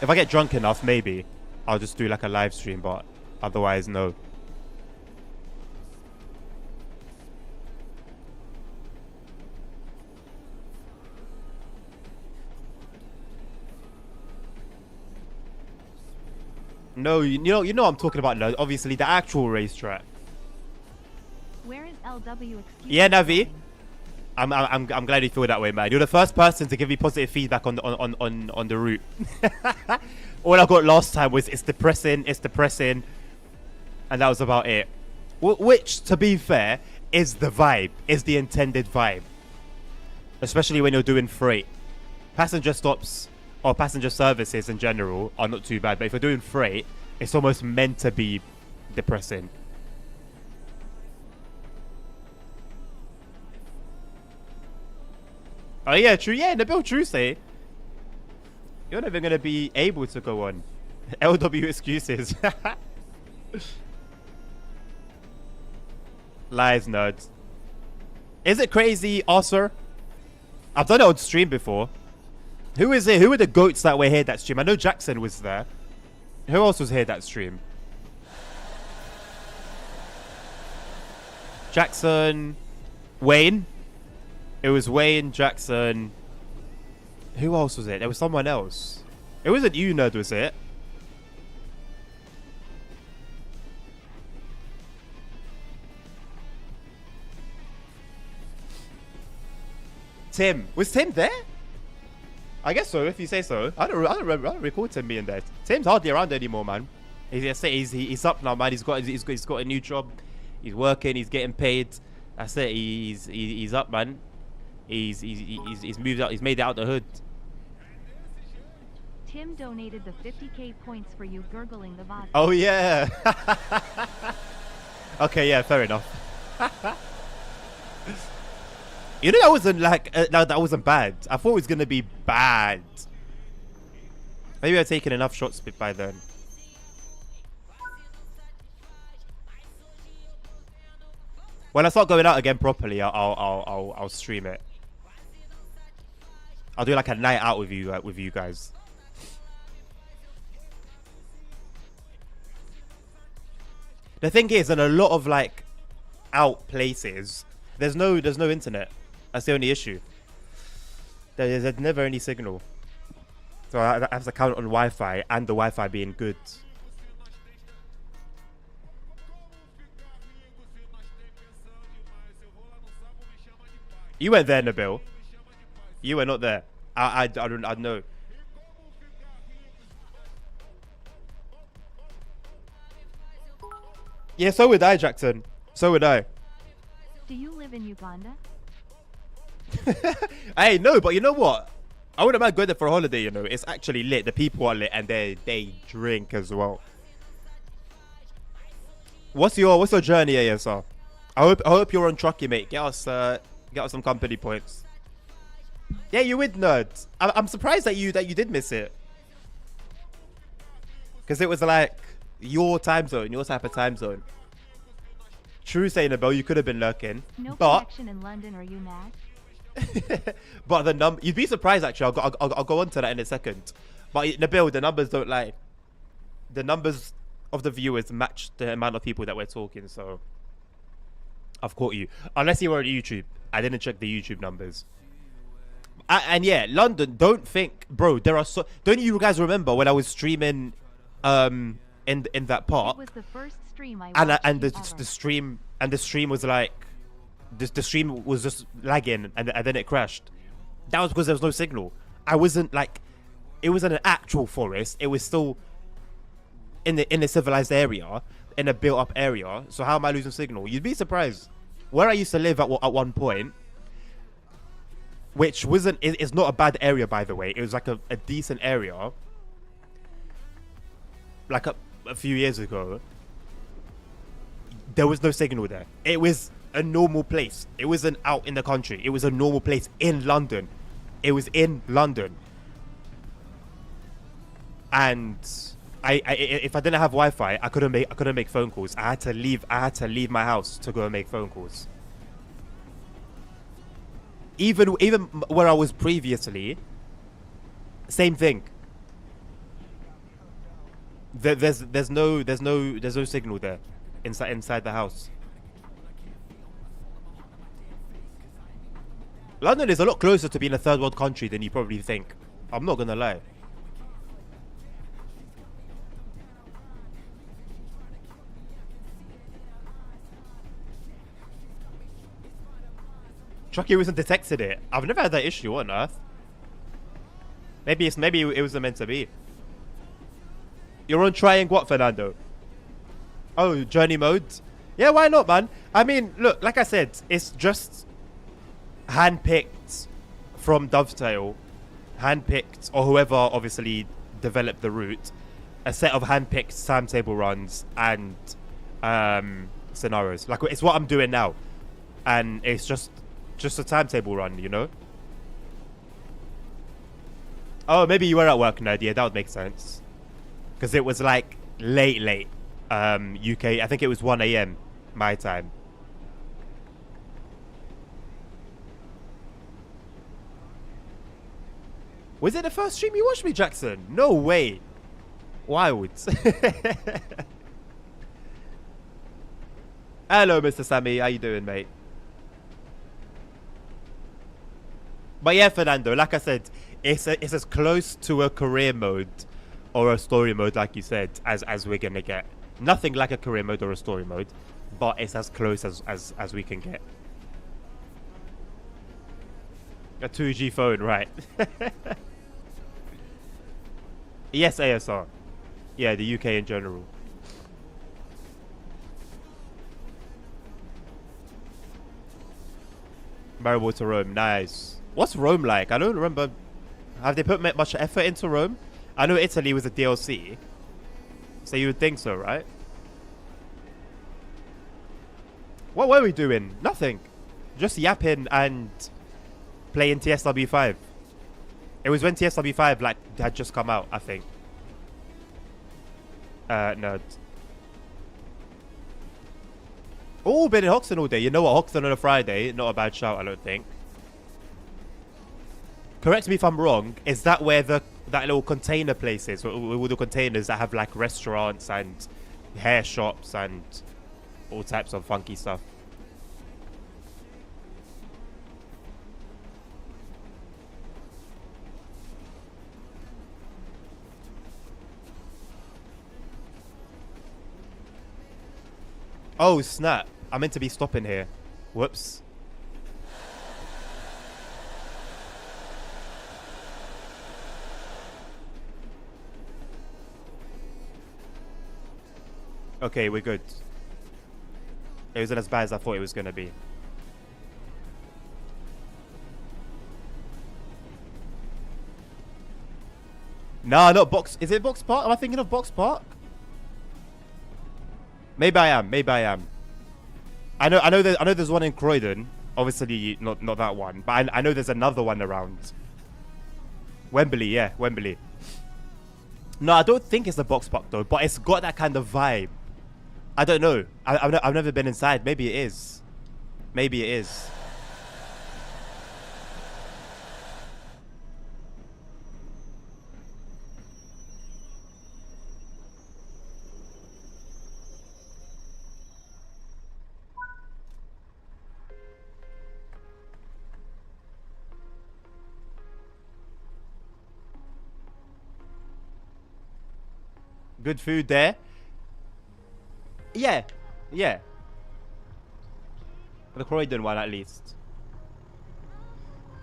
If I get drunk enough, maybe. I'll just do like a live stream, but otherwise, no. No, you know I'm talking about. No, obviously the actual racetrack. Where is LW excuse? Yeah, Navi. going? I'm glad you feel that way, man. You're the first person to give me positive feedback on the route. All I got last time was it's depressing, and that was about it. Which, to be fair, is the vibe, is the intended vibe. Especially when you're doing freight. Passenger stops or passenger services in general are not too bad, but if you're doing freight, it's almost meant to be depressing. Oh yeah, true. Yeah, Nabil, true say. You're never gonna be able to go on. LW excuses. Lies, nerds. Is it crazy, Arthur? I've done it on stream before. Who is it? Who are the goats that were here that stream? I know Jackson was there. Who else was here that stream? Jackson, Wayne. It was Wayne, Jackson. Who else was it? There was someone else. It wasn't you, nerd, was it? Tim. Was Tim there? I guess so, if you say so. I don't recall Tim being there. Tim's hardly around anymore, man. He's up now, man. He's got a new job. He's working. He's getting paid. That's it. He's up, man. He's moved out. He's made it out the hood. Tim donated the 50k points for you gurgling the vodka. Oh yeah. Okay, yeah, fair enough. You know, that wasn't like that wasn't bad. I thought it was gonna be bad. Maybe I've taken enough shots by then. When I start going out again properly, I'll stream it. I'll do like a night out with you guys. The thing is, in a lot of like out places, there's no internet. That's the only issue. There's never any signal. So I have to count on Wi-Fi and the Wi-Fi being good. You went there, Nabil. You were not there. I don't know. Yeah, so would I, Jackson. So would I. Do you live in Uganda? Hey, no, but you know what? I wouldn't mind going there for a holiday, you know. It's actually lit. The people are lit and they drink as well. What's your journey, ASR? I hope you're on trucky, mate. Get us some company points. Yeah, you would, nerd. I'm surprised that you did miss it. Because it was like your time zone, your type of time zone. True, Sainabel, you could have been lurking. No but connection in London, are you mad? but the you'd be surprised actually. I'll go on to that in a second. But Nabil, the numbers don't lie. The numbers of the viewers match the amount of people that we're talking. So I've caught you. Unless you were on YouTube, I didn't check the YouTube numbers. And yeah, London. Don't think, bro. There are so. Don't you guys remember when I was streaming, in that park? It was the first stream I And watched the stream was like. The stream was just lagging and then it crashed. That was because there was no signal. I wasn't like, it wasn't an actual forest. It was still in a civilized area, in a built up area. So how am I losing signal? You'd be surprised. Where I used to live at one point, which wasn't, it's not a bad area by the way. It was like a decent area. Like a few years ago, there was no signal there. It was a normal place. It wasn't out in the country. It was a normal place in London. It was in London. And if I didn't have Wi-Fi, I couldn't make phone calls. I had to leave my house to go and make phone calls. Even where I was previously, same thing. There's no signal there inside the house. London is a lot closer to being a third world country than you probably think. I'm not gonna lie. Chucky wasn't detected it. I've never had that issue. What on earth? Maybe it was meant to be. You're on trying what, Fernando? Oh, journey mode. Yeah, why not, man? I mean, look, like I said, it's just handpicked from Dovetail, handpicked, or whoever obviously developed the route, a set of handpicked timetable runs and scenarios. Like, it's what I'm doing now, and it's just a timetable run, you know. Oh, maybe you were at work, Nerd. Yeah, that would make sense, because it was like late UK. I think it was 1 a.m. my time. Was it the first stream you watched me, Jackson? No way. Wild. Hello, Mr. Sammy. How you doing, mate? But yeah, Fernando, like I said, it's as close to a career mode or a story mode, like you said, as we're gonna get. Nothing like a career mode or a story mode, but it's as close as we can get. A 2G phone, right? Yes, ASR. Yeah, the UK in general. Maribor to Rome, nice. What's Rome like? I don't remember. Have they put much effort into Rome? I know Italy was a DLC, so you would think so, right? What were we doing? Nothing. Just yapping and playing TSW5. It was when TSW5 like had just come out, I think. Nerd. Oh, been in Hoxton all day. You know what? Hoxton on a Friday, not a bad shout, I don't think. Correct me if I'm wrong. Is that where that little container place is? With the containers that have like restaurants and hair shops and all types of funky stuff. Oh, snap. I meant to be stopping here. Whoops. Okay, we're good. It wasn't as bad as I thought it was going to be. Nah, not Box. Is it Box Park? Am I thinking of Box Park? Maybe I am. Maybe I am. I know there's one in Croydon. Obviously, not that one. But I know there's another one around. Wembley, yeah, Wembley. No, I don't think it's the Box Park though. But it's got that kind of vibe. I don't know. I've never been inside. Maybe it is. Maybe it is. Good food there. Yeah. Yeah. The Croydon one at least.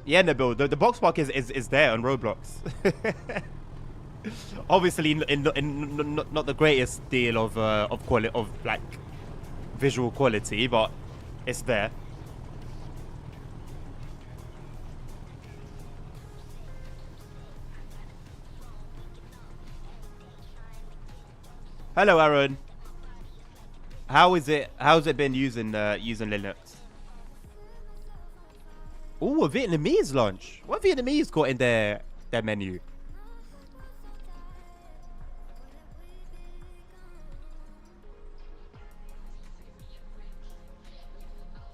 Yeah, Nabil. The Box Park is there on Roblox. Obviously, not the greatest deal of quality of like visual quality, but it's there. Hello, Aaron. How's it been using Linux? Oh, a Vietnamese lunch. What Vietnamese got in their menu?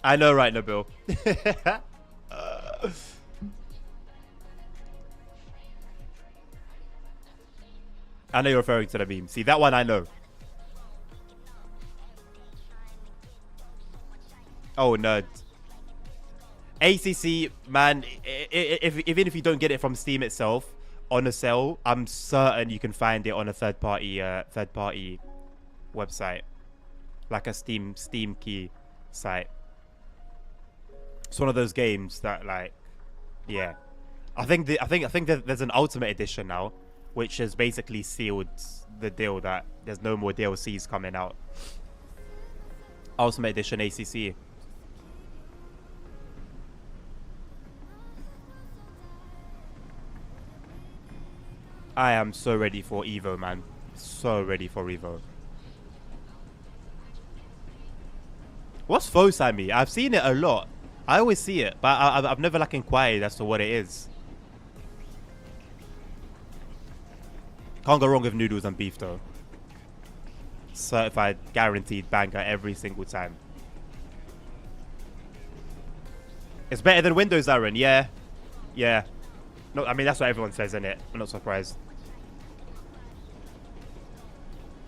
I know, right, Nabil? I know you're referring to the meme. See, that one I know. Oh, nerd. ACC, man, even if you don't get it from Steam itself on a sale, I'm certain you can find it on a third party website, like a Steam key site. It's one of those games that, like, yeah. I think that there's an Ultimate Edition now, which has basically sealed the deal that there's no more DLCs coming out. Ultimate Edition ACC. I am so ready for Evo, man. So ready for Evo. What's Fosami? I've seen it a lot. I always see it, but I've never like inquired as to what it is. Can't go wrong with noodles and beef though. Certified, guaranteed banger every single time. It's better than Windows, Aaron. Yeah. Yeah. No, I mean, that's what everyone says, isn't it? I'm not surprised.